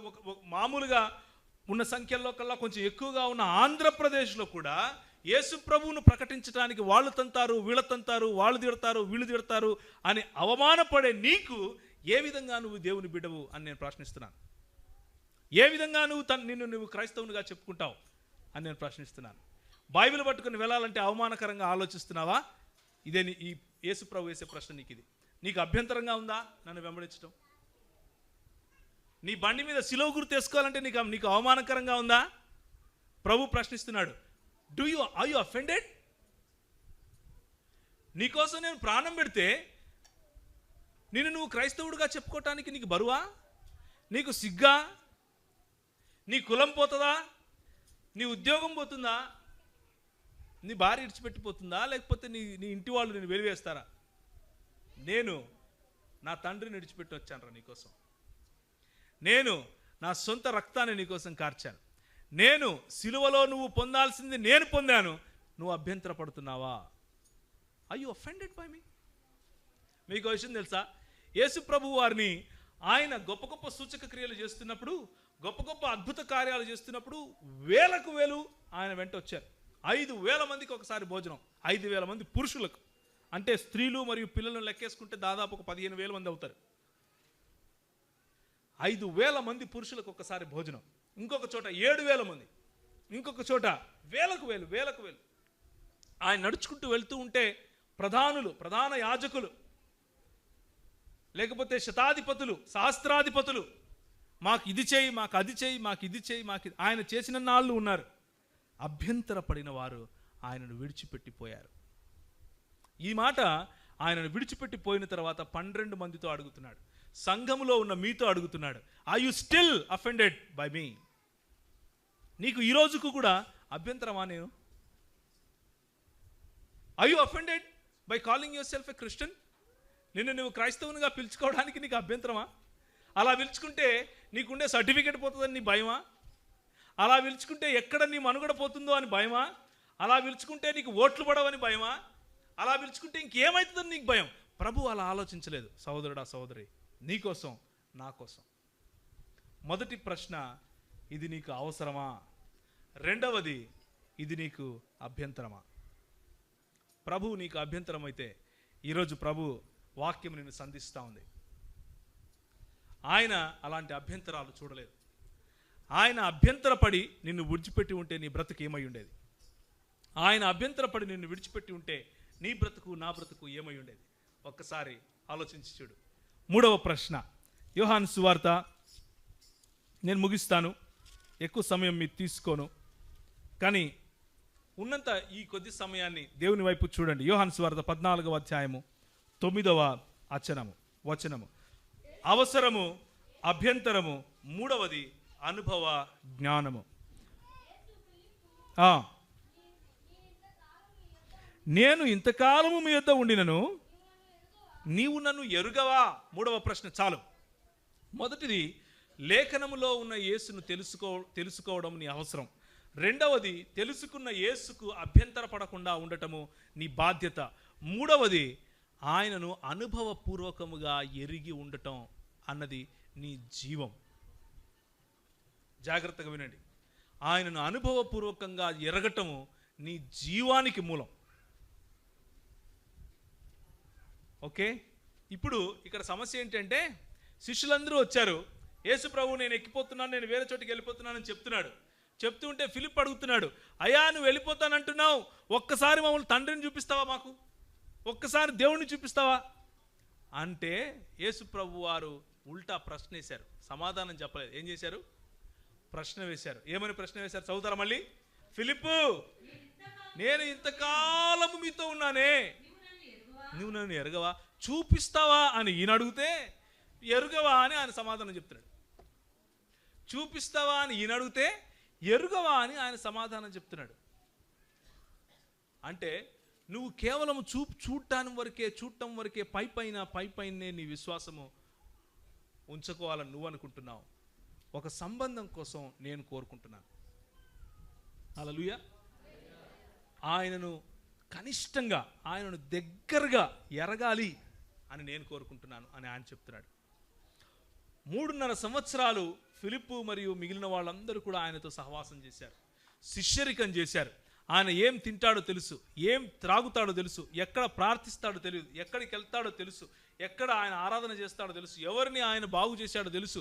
మామూలుగా ఉన్న సంఖ్యల్లో కల్లా కొంచెం ఎక్కువగా ఉన్న ఆంధ్రప్రదేశ్లో కూడా యేసు ప్రభువును ప్రకటించడానికి వాళ్ళు తంతారు, వీళ్ళ తంతారు, వాళ్ళు తిడతారు, వీళ్ళు తిడతారు అని అవమానపడే నీకు ఏ విధంగా నువ్వు దేవుని బిడ్డవు అని నేను ప్రశ్నిస్తున్నాను. ఏ విధంగా నువ్వు క్రైస్తవునిగా చెప్పుకుంటావు అని నేను ప్రశ్నిస్తున్నాను. బైబిల్ పట్టుకుని వెళ్ళాలంటే అవమానకరంగా ఆలోచిస్తున్నావా? ఇదే ఈ యేసు ప్రభు వేసే ప్రశ్న నీకు అభ్యంతరంగా ఉందా నన్ను వెంబడించడం? నీ బండి మీద సిలువ గుర్తు వేసుకోవాలంటే నీకు అవమానకరంగా ఉందా? ప్రభు ప్రశ్నిస్తున్నాడు. Are you offended? నీకోసం నేను ప్రాణం పెడితే నువ్వు క్రైస్తవుడిగా చెప్పుకోవటానికి నీకు బరువా? నీకు సిగ్గా? నీ కులం పోతుందా? నీ ఉద్యోగం పోతుందా? నీ భార్య ఇడిచిపెట్టిపోతుందా? లేకపోతే నీ ఇంటి వాళ్ళు నేను వెలివేస్తారా? నేను నా తండ్రిని విడిచిపెట్టి వచ్చాను రా నీకోసం. నేను నా సొంత రక్తాన్ని నీకోసం కార్చాను. నేను సిలువలో నువ్వు పొందాల్సింది నేను పొందాను, నువ్వు అభ్యంతర పడుతున్నావా? ఆర్ యు అఫెండెడ్ బై మీ? మీకు విషయం తెలుసా? యేసు ప్రభు వారిని ఆయన గొప్ప సూచక క్రియలు చేస్తున్నప్పుడు, గొప్ప అద్భుత కార్యాలు చేస్తున్నప్పుడు వేలకు వేలు ఆయన వెంట వచ్చారు. 5,000 మందికి ఒకసారి భోజనం. 5,000 మంది పురుషులకు, అంటే స్త్రీలు మరియు పిల్లలను లెక్కేసుకుంటే దాదాపు ఒక 15,000 మంది అవుతారు. 5,000 మంది పురుషులకు ఒకసారి భోజనం. ఇంకొక చోట 7,000 మంది, ఇంకొక చోట వేలకు వేలు. ఆయన నడుచుకుంటూ వెళ్తూ ఉంటే ప్రధాన యాజకులు, లేకపోతే శతాధిపతులు, సహస్రాధిపతులు, మాకు ఇది చేయి, మాకు అది చేయి, మాకు ఇది చేయి, ఆయన చేసిన నాళ్ళు ఉన్నారు. అభ్యంతర పడిన వారు ఆయనను విడిచిపెట్టిపోయారు. ఈ మాట ఆయనను విడిచిపెట్టిపోయిన తర్వాత 12 మందితో అడుగుతున్నాడు, సంఘములో ఉన్న మీతో అడుగుతున్నాడు, are you still offended by me? నీకు ఈ రోజుకు కూడా అభ్యంతరమా? నేను are you offended by calling yourself a Christian? నిన్ను నువ్వు క్రైస్తవునిగా పిలుచుకోవడానికి నీకు అభ్యంతరమా? అలా పిలుచుకుంటే నీకుండే సర్టిఫికెట్ పోతుందని నీ భయమా? అలా పిలుచుకుంటే ఎక్కడ నీ మనుగడ పోతుందో అని భయమా? అలా పిలుచుకుంటే నీకు ఓట్లు పడవని భయమా? అలా పిలుచుకుంటే ఇంకేమవుతుందని నీకు భయం? ప్రభు అలా ఆలోచించలేదు. సహోదరుడా, సహోదరి, నీకోసం, నా కోసం. మొదటి ప్రశ్న, ఇది నీకు అవసరమా? రెండవది, ఇది నీకు అభ్యంతరమా? ప్రభువు నీకు అభ్యంతరం అయితే ఈరోజు ప్రభు వాక్యం నిన్ను సంధిస్తూ ఉంది. ఆయన అలాంటి అభ్యంతరాలు చూడలేదు. ఆయన అభ్యంతరపడి నిన్ను విడిచిపెట్టి ఉంటే నీ బ్రతుకు ఏమై ఉండేది? ఆయన అభ్యంతరపడి నిన్ను విడిచిపెట్టి ఉంటే నీ బ్రతుకు, నా బ్రతుకు ఏమై ఉండేది? ఒక్కసారి ఆలోచించి చూడు. మూడవ ప్రశ్న, యోహాను సువార్త, నేను ముగిస్తాను, ఎక్కువ సమయం మీరు తీసుకోను, కానీ ఉన్నంత ఈ కొద్ది సమయాన్ని దేవుని వైపు చూడండి. యోహాను సువార్త 14వ అధ్యాయము 9వ వచనము. అవసరము, అభ్యంతరము, మూడవది అనుభవ జ్ఞానము. నేను ఇంతకాలము మీ యొద్ద ఉండినను నీవు నన్ను ఎరుగవా? మూడవ ప్రశ్న చాలు. మొదటిది, లేఖనములో ఉన్న యేసును తెలుసుకోవడం నీ అవసరం. రెండవది, తెలుసుకున్న యేసుకు అభ్యంతరపడకుండా ఉండటము నీ బాధ్యత. మూడవది, ఆయనను అనుభవపూర్వకముగా ఎరిగి ఉండటం అన్నది నీ జీవం. జాగ్రత్తగా వినండి. ఆయనను అనుభవపూర్వకంగా ఎరగటము నీ జీవానికి మూలం. ఓకే, ఇప్పుడు ఇక్కడ సమస్య ఏంటంటే, శిష్యులందరూ వచ్చారు. యేసు ప్రభు, నేను ఎక్కిపోతున్నాను, నేను వేరే చోటికి వెళ్ళిపోతున్నానని చెప్తున్నాడు. చెప్తూ ఉంటే ఫిలిప్ అడుగుతున్నాడు, అయ్యా నువ్వు వెళ్ళిపోతానంటున్నావు, ఒక్కసారి మమ్మల్ని తండ్రిని చూపిస్తావా, మాకు ఒక్కసారి దేవుణ్ణి చూపిస్తావా అంటే యేసు ప్రభు వారు ఉల్టా ప్రశ్న వేశారు, సమాధానం చెప్పలేదు. ఏం చేశారు? ప్రశ్న వేశారు. ఏమని ప్రశ్న వేశారు? చదువుతారా మళ్ళీ? ఫిలిప్పు, నేను ఇంతకాలము మీతో ఉన్నానే, నువ్వు నన్ను ఎరగవా? చూపిస్తావా అని ఈయన అడిగితే, ఎరుగవా అని ఆయన సమాధానం చెప్తున్నాడు. చూపిస్తావా అని ఈయన అడిగితే, ఎరుగవా అని ఆయన సమాధానం చెప్తున్నాడు. అంటే నువ్వు కేవలం చూడటం వరకే పైపైనే నీ విశ్వాసము ఉంచుకోవాలని నువ్వు అనుకుంటున్నావు. ఒక సంబంధం కోసం నేను కోరుకుంటున్నాను. హల్లెలూయా. ఆయనను కనిష్టంగా, ఆయనను దగ్గరగా ఎరగాలి అని నేను కోరుకుంటున్నాను అని ఆయన చెప్తున్నాడు. 3.5 సంవత్సరాలు ఫిలిప్పు మరియు మిగిలిన వాళ్ళందరూ కూడా ఆయనతో సహవాసం చేశారు, శిష్యరికం చేశారు. ఆయన ఏం తింటాడో తెలుసు, ఏం త్రాగుతాడో తెలుసు, ఎక్కడ ప్రార్థిస్తాడో తెలియదు, ఎక్కడికి వెళ్తాడో తెలుసు, ఎక్కడ ఆయన ఆరాధన చేస్తాడో తెలుసు, ఎవరిని ఆయన బాగు చేశాడో తెలుసు,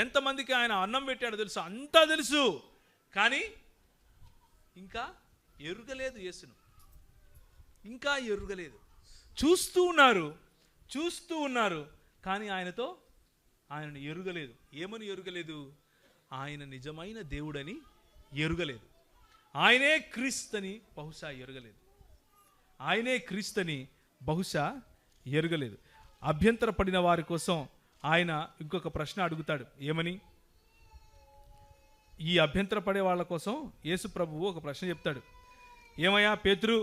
ఎంతమందికి ఆయన అన్నం పెట్టాడో తెలుసు, అంతా తెలుసు. కానీ ఇంకా ఎరుగలేదు యేసును, ఇంకా ఎరుగలేదు. చూస్తూ ఉన్నారు కానీ ఆయనను ఎరుగలేదు. ఏమని ఎరుగలేదు? ఆయన నిజమైన దేవుడని ఎరుగలేదు. ఆయనే క్రీస్తని బహుశా ఎరుగలేదు. అభ్యంతరపడిన వారి కోసం ఆయన ఇంకొక ప్రశ్న అడుగుతాడు. ఏమని? ఈ అభ్యంతరపడే వాళ్ళ కోసం యేసు ప్రభువు ఒక ప్రశ్న చెప్తాడు. ఏమయ్యా పేతురు,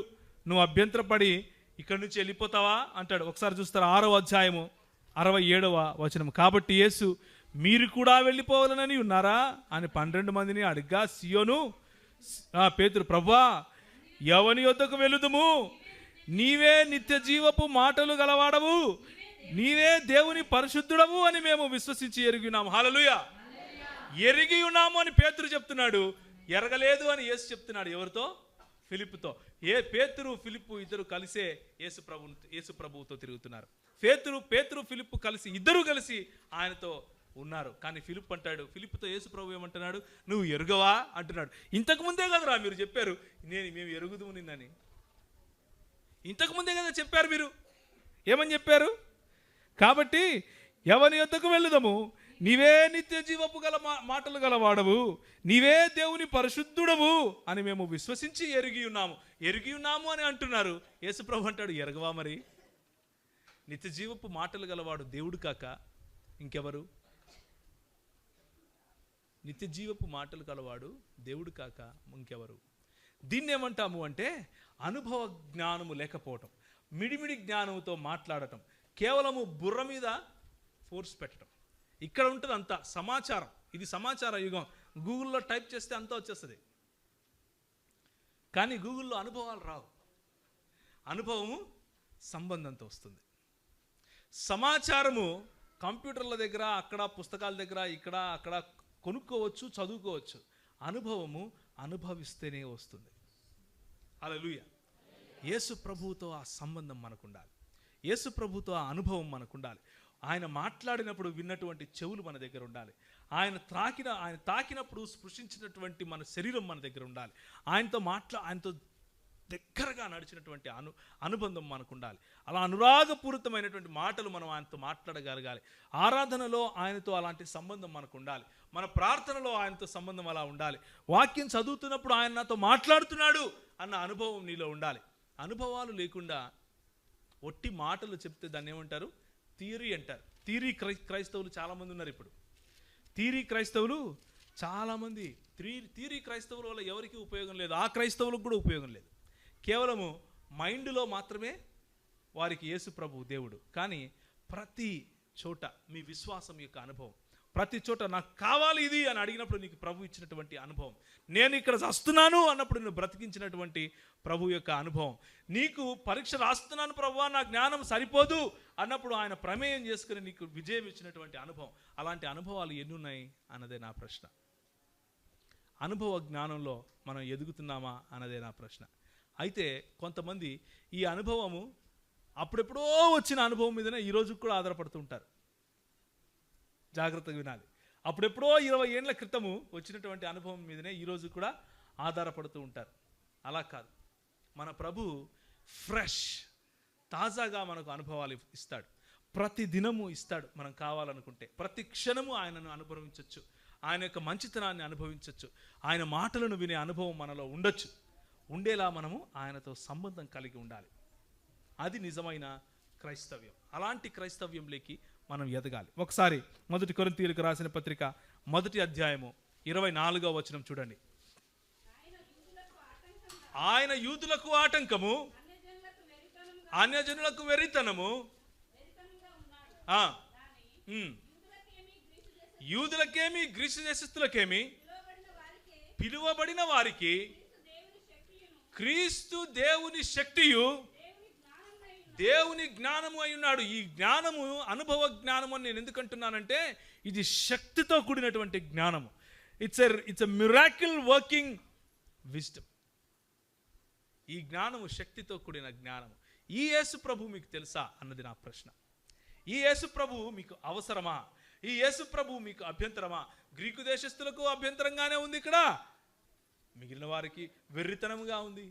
నువ్వు అభ్యంతరపడి ఇక్కడి నుంచి వెళ్ళిపోతావా అంటాడు. ఒకసారి చూస్తారు 6వ అధ్యాయము 67వ వచనం. కాబట్టి యేసు, మీరు కూడా వెళ్ళిపోవాలని ఉన్నారా అని 12 మందిని అడిగా, సియోను పేతురు, ప్రభువా ఎవని యొద్దకు వెళుదుము? నీవే నిత్య జీవపు మాటలు గలవాడవు, నీవే దేవుని పరిశుద్ధుడవు అని మేము విశ్వసించి ఎరిగి ఉన్నాము. హల్లెలూయా. ఎరిగి ఉన్నాము అని పేతురు చెప్తున్నాడు, ఎరగలేదు అని యేసు చెప్తున్నాడు. ఎవరితో? ఫిలిప్పుతో. పేతురు ఫిలిప్పు ఇద్దరు కలిసే యేసు ప్రభువుతో తిరుగుతున్నారు. పేతురు ఫిలిప్పు కలిసి, ఇద్దరు కలిసి ఆయనతో ఉన్నారు. కానీ ఫిలిప్ అంటాడు, ఫిలిప్తో యేసు ప్రభు ఏమంటున్నాడు? నువ్వు ఎరుగవా అంటున్నాడు. ఇంతకు ముందే కదరా మీరు చెప్పారు మేము ఎరుగుదుము నిన్నని. ఇంతకు ముందే కదా చెప్పారు మీరు. ఏమని చెప్పారు? కాబట్టి ఎవని యొద్దకు వెళ్ళుదము? నీవే నిత్య జీవపు మాటలు గలవాడవు, నీవే దేవుని పరిశుద్ధుడవు అని మేము విశ్వసించి ఎరిగి ఉన్నాము అని అంటున్నారు. యేసు ప్రభు అంటాడు, ఎరగవా మరి? నిత్య జీవపు మాటలు గలవాడు దేవుడు కాక ఇంకెవరు? నిత్య జీవపు మాటలు గలవాడు దేవుడు కాక ఇంకెవరు? దీన్ని ఏమంటాము అంటే అనుభవ జ్ఞానము లేకపోవటం, మిడిమిడి జ్ఞానముతో మాట్లాడటం, కేవలము బుర్ర మీద ఫోర్స్ పెట్టడం. ఇక్కడ ఉంటుంది అంతా సమాచారం. ఇది సమాచార యుగం. గూగుల్లో టైప్ చేస్తే అంతా వచ్చేస్తుంది. కానీ గూగుల్లో అనుభవాలు రావు. అనుభవము సంబంధంతో వస్తుంది. సమాచారము కంప్యూటర్ల దగ్గర, అక్కడ పుస్తకాల దగ్గర, ఇక్కడ అక్కడ కొనుక్కోవచ్చు, చదువుకోవచ్చు. అనుభవము అనుభవిస్తేనే వస్తుంది. హల్లెలూయా. యేసు ప్రభువుతో ఆ సంబంధం మనకు ఉండాలి. యేసు ప్రభువుతో ఆ అనుభవం మనకు ఉండాలి. ఆయన మాట్లాడినప్పుడు విన్నటువంటి చెవులు మన దగ్గర ఉండాలి. ఆయన తాకినప్పుడు స్పృశించినటువంటి మన శరీరం మన దగ్గర ఉండాలి. ఆయనతో దగ్గరగా నడిచినటువంటి అనుబంధం మనకు ఉండాలి. అలా అనురాగపూరితమైనటువంటి మాటలు మనం ఆయనతో మాట్లాడగలగాలి. ఆరాధనలో ఆయనతో అలాంటి సంబంధం మనకు ఉండాలి. మన ప్రార్థనలో ఆయనతో సంబంధం అలా ఉండాలి. వాక్యం చదువుతున్నప్పుడు ఆయన నాతో మాట్లాడుతున్నాడు అన్న అనుభవం నీలో ఉండాలి. అనుభవాలు లేకుండా ఒట్టి మాటలు చెప్తే దాన్ని ఏమంటారు? థియరీ అంటారు. థియరీ క్రైస్తవులు చాలామంది ఉన్నారు. ఇప్పుడు థియరీ క్రైస్తవులు చాలామంది. థియరీ క్రైస్తవుల వల్ల ఎవరికి ఉపయోగం లేదు. ఆ క్రైస్తవులకు కూడా ఉపయోగం లేదు. కేవలము మైండ్లో మాత్రమే వారికి యేసు ప్రభు దేవుడు. కానీ ప్రతి చోట మీ విశ్వాసం యొక్క అనుభవం, ప్రతి చోట నాకు కావాలి ఇది అని అడిగినప్పుడు నీకు ప్రభు ఇచ్చినటువంటి అనుభవం, నేను ఇక్కడ వస్తున్నాను అన్నప్పుడు నువ్వు బ్రతికించినటువంటి ప్రభు యొక్క అనుభవం, నీకు పరీక్ష రాస్తున్నాను ప్రభువా నా జ్ఞానం సరిపోదు అన్నప్పుడు ఆయన ప్రమేయం చేసుకుని నీకు విజయం ఇచ్చినటువంటి అనుభవం. అలాంటి అనుభవాలు ఎన్ని ఉన్నాయి అన్నదే నా ప్రశ్న. అనుభవ జ్ఞానంలో మనం ఎదుగుతున్నామా అన్నదే నా ప్రశ్న. అయితే కొంతమంది ఈ అనుభవము అప్పుడెప్పుడో వచ్చిన అనుభవం మీదనే ఈరోజు కూడా ఆధారపడుతూ ఉంటారు. జాగ్రత్తగా వినాలి. అప్పుడెప్పుడో 20 ఏళ్ల క్రితము వచ్చినటువంటి అనుభవం మీదనే ఈరోజు కూడా ఆధారపడుతూ ఉంటారు. అలా కాదు. మన ప్రభు ఫ్రెష్, తాజాగా మనకు అనుభవాలు ఇస్తాడు. ప్రతి దినము ఇస్తాడు. మనం కావాలనుకుంటే ప్రతి క్షణము ఆయనను అనుభవించవచ్చు. ఆయన యొక్క మంచితనాన్ని అనుభవించవచ్చు. ఆయన మాటలను వినే అనుభవం మనలో ఉండొచ్చు. ఉండేలా మనము ఆయనతో సంబంధం కలిగి ఉండాలి. అది నిజమైన క్రైస్తవ్యం. అలాంటి క్రైస్తవ్యంలోకి మనం ఎదగాలి. ఒకసారి 1 కొరింథీయులకు రాసిన పత్రిక 1వ అధ్యాయము 24వ వచనం చూడండి. ఆయన యూదులకు ఆటంకము, అన్యజనులకు వెరితనము, యూదులకేమి గ్రీసు దేశస్థులకేమి పిలువబడిన వారికి క్రీస్తు దేవుని శక్తియు దేవుని జ్ఞానము అయి ఉన్నాడు. ఈ జ్ఞానము అనుభవ జ్ఞానము అని నేను ఎందుకంటున్నానంటే ఇది శక్తితో కూడినటువంటి జ్ఞానము. It's a miracle working wisdom. ఈ జ్ఞానము శక్తితో కూడిన జ్ఞానము. ఈ యేసు ప్రభు మీకు తెలుసా అన్నది నా ప్రశ్న. ఈ యేసు ప్రభు మీకు అవసరమా? ఈ యేసు ప్రభు మీకు అభ్యంతరమా? గ్రీకు దేశస్థులకు అభ్యంతరంగానే ఉంది, ఇక్కడ మిగిలిన వారికి వెర్రితనముగా ఉంది.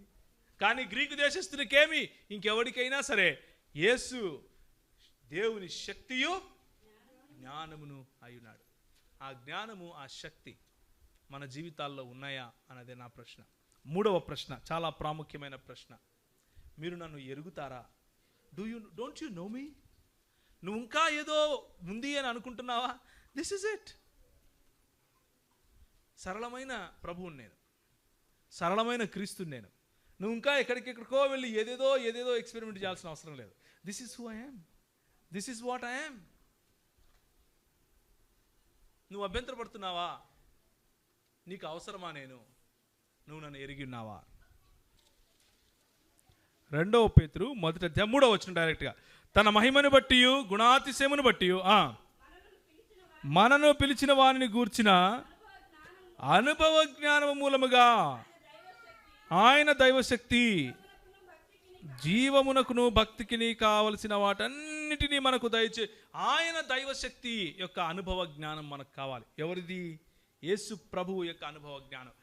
కానీ గ్రీకు దేశస్థులకేమి ఇంకెవరికైనా సరే యేసు దేవుని శక్తియు జ్ఞానమును అయ్యున్నాడు. ఆ జ్ఞానము, ఆ శక్తి మన జీవితాల్లో ఉన్నాయా అన్నదే నా ప్రశ్న. 3వ ప్రశ్న, చాలా ప్రాముఖ్యమైన ప్రశ్న. మీరు నన్ను ఎరుగుతారా? డోంట్ యు నో మీ? నువ్వు ఇంకా ఏదో ఉంది అని అనుకుంటున్నావా? This is it. సరళమైన ప్రభువుని నేను, సరళమైన క్రీస్తుని నేను. నువ్వు ఇంకా ఎక్కడికెక్కడికో వెళ్ళి ఏదేదో ఎక్స్పెరిమెంట్ చేయాల్సిన అవసరం లేదు. This is who I am. This is what I am. నువ్వు అభ్యంతరపడుతున్నావా? నీకు అవసరమా నేను? నువ్వు నన్ను ఎరిగి ఉన్నావా? 2వ పేతురు 1వ అధ్యాయం 3వ వచనం డైరెక్ట్గా, తన మహిమను బట్టి గుణాతిశయమును బట్టి మనను పిలిచిన వారిని గూర్చిన అనుభవ జ్ఞానము మూలముగా ఆయన దైవశక్తి జీవమునకును భక్తికిని కావలసిన వాటన్నిటినీ మనకు దయచే ఆయన దైవశక్తి యొక్క అనుభవ జ్ఞానం మనకు కావాలి. ఎవరిది? యేసు ప్రభువు యొక్క అనుభవ జ్ఞానం.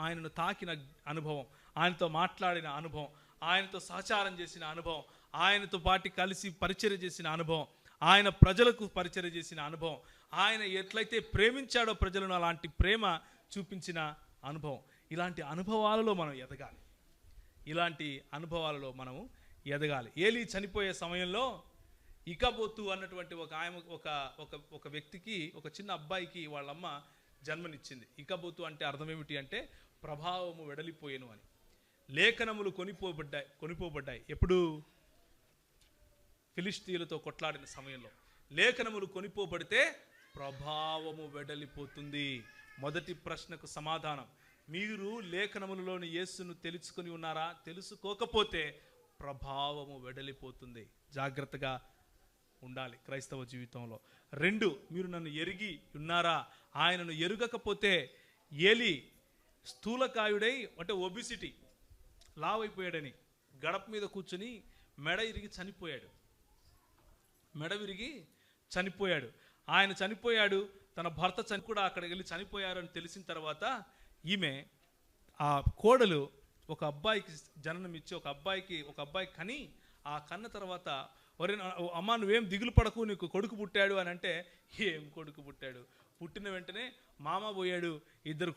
ఆయనను తాకిన అనుభవం, ఆయనతో మాట్లాడిన అనుభవం, ఆయనతో సహచారం చేసిన అనుభవం, ఆయనతో పాటు కలిసి పరిచర్య చేసిన అనుభవం, ఆయన ప్రజలకు పరిచర్య చేసిన అనుభవం, ఆయన ఎట్లయితే ప్రేమించాడో ప్రజలను అలాంటి ప్రేమ చూపించిన అనుభవం. ఇలాంటి అనుభవాలలో మనం ఎదగాలి. ఇలాంటి అనుభవాలలో మనము ఎదగాలి. ఏలీ చనిపోయే సమయంలో ఇకబోతు అన్నటువంటి ఒక వ్యక్తికి, ఒక చిన్న అబ్బాయికి వాళ్ళమ్మ జన్మనిచ్చింది. ఇకబోతు అంటే అర్థం ఏమిటి అంటే ప్రభావము వెడలిపోయేను అని. లేఖనములు కొనిపోబడ్డాయి. ఎప్పుడు? ఫిలిష్తీయులతో కొట్లాడిన సమయంలో లేఖనములు కొనిపోబడితే ప్రభావము వెడలిపోతుంది. మొదటి ప్రశ్నకు సమాధానం, మీరు లేఖనములలోని యేసును తెలుసుకొని ఉన్నారా? తెలుసుకోకపోతే ప్రభావము వెడలిపోతుంది. జాగ్రత్తగా ఉండాలి క్రైస్తవ జీవితంలో. 2, మీరు నన్ను ఎరిగి ఉన్నారా? ఆయనను ఎరుగకపోతే ఏలి స్థూలకాయుడై, అంటే ఒబిసిటీ, లావైపోయాడని గడప మీద కూర్చొని మెడ విరిగి చనిపోయాడు. ఆయన చనిపోయాడు, తన భర్త కూడా అక్కడికి వెళ్ళి చనిపోయారు అని తెలిసిన తర్వాత ఈమె ఆ కోడలు ఒక అబ్బాయికి జననం ఇచ్చి ఒక అబ్బాయి కని, ఆ కన్న తర్వాత ఒరే అమ్మ నువ్వేం దిగులు పడకు, నీకు కొడుకు పుట్టాడు అని అంటే, ఏం కొడుకు పుట్టాడు? పుట్టిన వెంటనే మామ పోయాడు, ఇద్దరు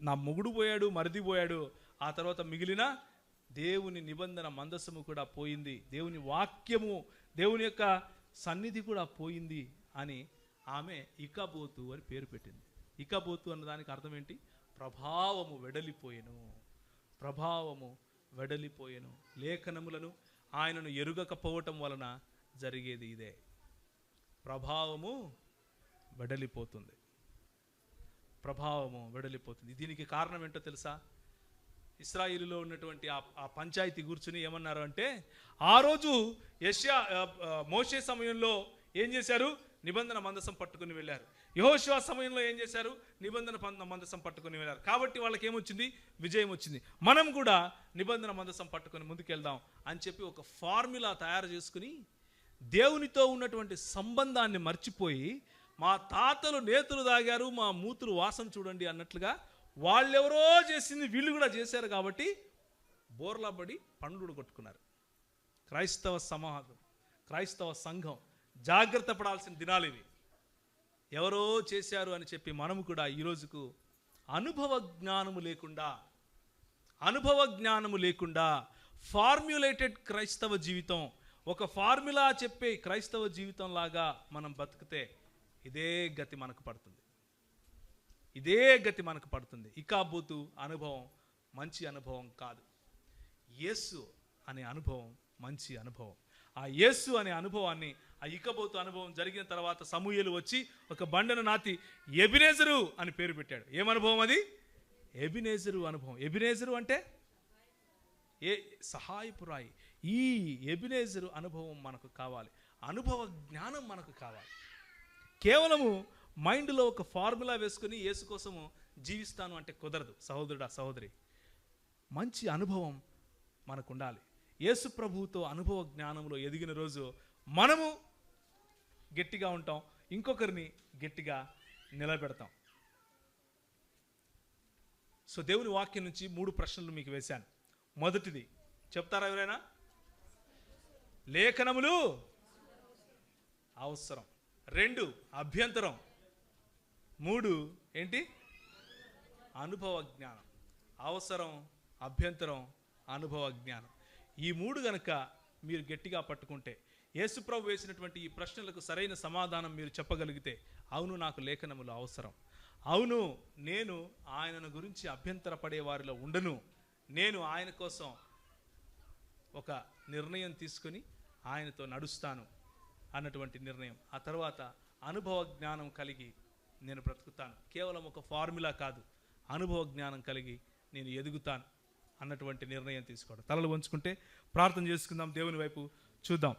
నా మొగుడు పోయాడు, మరిది పోయాడు, ఆ తర్వాత మిగిలిన దేవుని నిబంధన మందసము కూడా పోయింది, దేవుని వాక్యము, దేవుని యొక్క సన్నిధి కూడా పోయింది అని ఆమె ఇకబోతు అని పేరు పెట్టింది. ఇకబోతు అన్న దానికి అర్థం ఏంటి? ప్రభావము వెడలిపోయెను. లేఖనములను ఆయనను ఎరుగకపోవటం వలన జరిగేది ఇదే. ప్రభావము వెడలిపోతుంది. దీనికి కారణం ఏంటో తెలుసా? ఇశ్రాయేలులో ఉన్నటువంటి ఆ పంచాయతీ కూర్చుని ఏమన్నారు అంటే, ఆ రోజు మోషే సమయంలో ఏం చేశారు? నిబంధన మందసం పట్టుకుని వెళ్ళారు. యెహోషువ సమయంలో ఏం చేశారు? నిబంధన మందసం పట్టుకుని వెళ్ళారు. కాబట్టి వాళ్ళకి ఏమొచ్చింది? విజయం వచ్చింది. మనం కూడా నిబంధన మందసం పట్టుకుని ముందుకెళ్దాం అని చెప్పి ఒక ఫార్ములా తయారు చేసుకుని దేవునితో ఉన్నటువంటి సంబంధాన్ని మర్చిపోయి, మా తాతలు నేతులు తాగారు, మా మూతులు వాసన చూడండి అన్నట్లుగా వాళ్ళెవరో చేసింది వీళ్ళు కూడా చేశారు కాబట్టి బోర్లా పడి పండ్లు కొట్టుకున్నారు. క్రైస్తవ సంఘం జాగ్రత్త పడాల్సిన దినాలు ఇవి. ఎవరో చేశారు అని చెప్పి మనము కూడా ఈ రోజుకు అనుభవ జ్ఞానము లేకుండా ఫార్మ్యులేటెడ్ క్రైస్తవ జీవితం, ఒక ఫార్ములా చెప్పే క్రైస్తవ జీవితం లాగా మనం బతికితే ఇదే గతి మనకు పడుతుంది. ఇకాబోతు అనుభవం మంచి అనుభవం కాదు. యేసు అనే అనుభవం మంచి అనుభవం. ఆ యేసు అనే అనుభవాన్ని, ఆ ఇకబోతు అనుభవం జరిగిన తర్వాత సమూయేలు వచ్చి ఒక బండను నాటి ఎబినేజరు అని పేరు పెట్టాడు. ఏమనుభవం అది? ఎబినేజరు అనుభవం. ఎబినేజరు అంటే సహాయపురాయి. ఈ ఎబినేజరు అనుభవం మనకు కావాలి. అనుభవ జ్ఞానం మనకు కావాలి. కేవలము మైండ్లో ఒక ఫార్ములా వేసుకుని యేసు కోసము జీవిస్తాను అంటే కుదరదు. సహోదరుడా, సహోదరి, మంచి అనుభవం మనకు ఉండాలి. యేసు ప్రభువుతో అనుభవ జ్ఞానంలో ఎదిగిన రోజు మనము గట్టిగా ఉంటాం, ఇంకొకరిని గట్టిగా నిలబెడతాం. సో దేవుని వాక్యం నుంచి 3 ప్రశ్నలు మీకు వేశాను. మొదటిది చెప్తారా ఎవరైనా? లేఖనములు అవసరం. 2 అభ్యంతరం. 3 ఏంటి? అనుభవ జ్ఞానం. అవసరం, అభ్యంతరం, అనుభవ జ్ఞానం. ఈ 3 గనక మీరు గట్టిగా పట్టుకుంటే, యేసుప్రభు వేసినటువంటి ఈ ప్రశ్నలకు సరైన సమాధానం మీరు చెప్పగలిగితే, అవును నాకు లేఖనములు అవసరం, అవును నేను ఆయనను గురించి అభ్యంతరపడే వారిలో ఉండను, నేను ఆయన కోసం ఒక నిర్ణయం తీసుకుని ఆయనతో నడుస్తాను అన్నటువంటి నిర్ణయం, ఆ తర్వాత అనుభవ జ్ఞానం కలిగి నేను బ్రతుకుతాను, కేవలం ఒక ఫార్ములా కాదు, అనుభవ జ్ఞానం కలిగి నేను ఎదుగుతాను అన్నటువంటి నిర్ణయం తీసుకోవడం. తలలు వంచుకుంటే ప్రార్థన చేసుకుందాం, దేవుని వైపు చూద్దాం.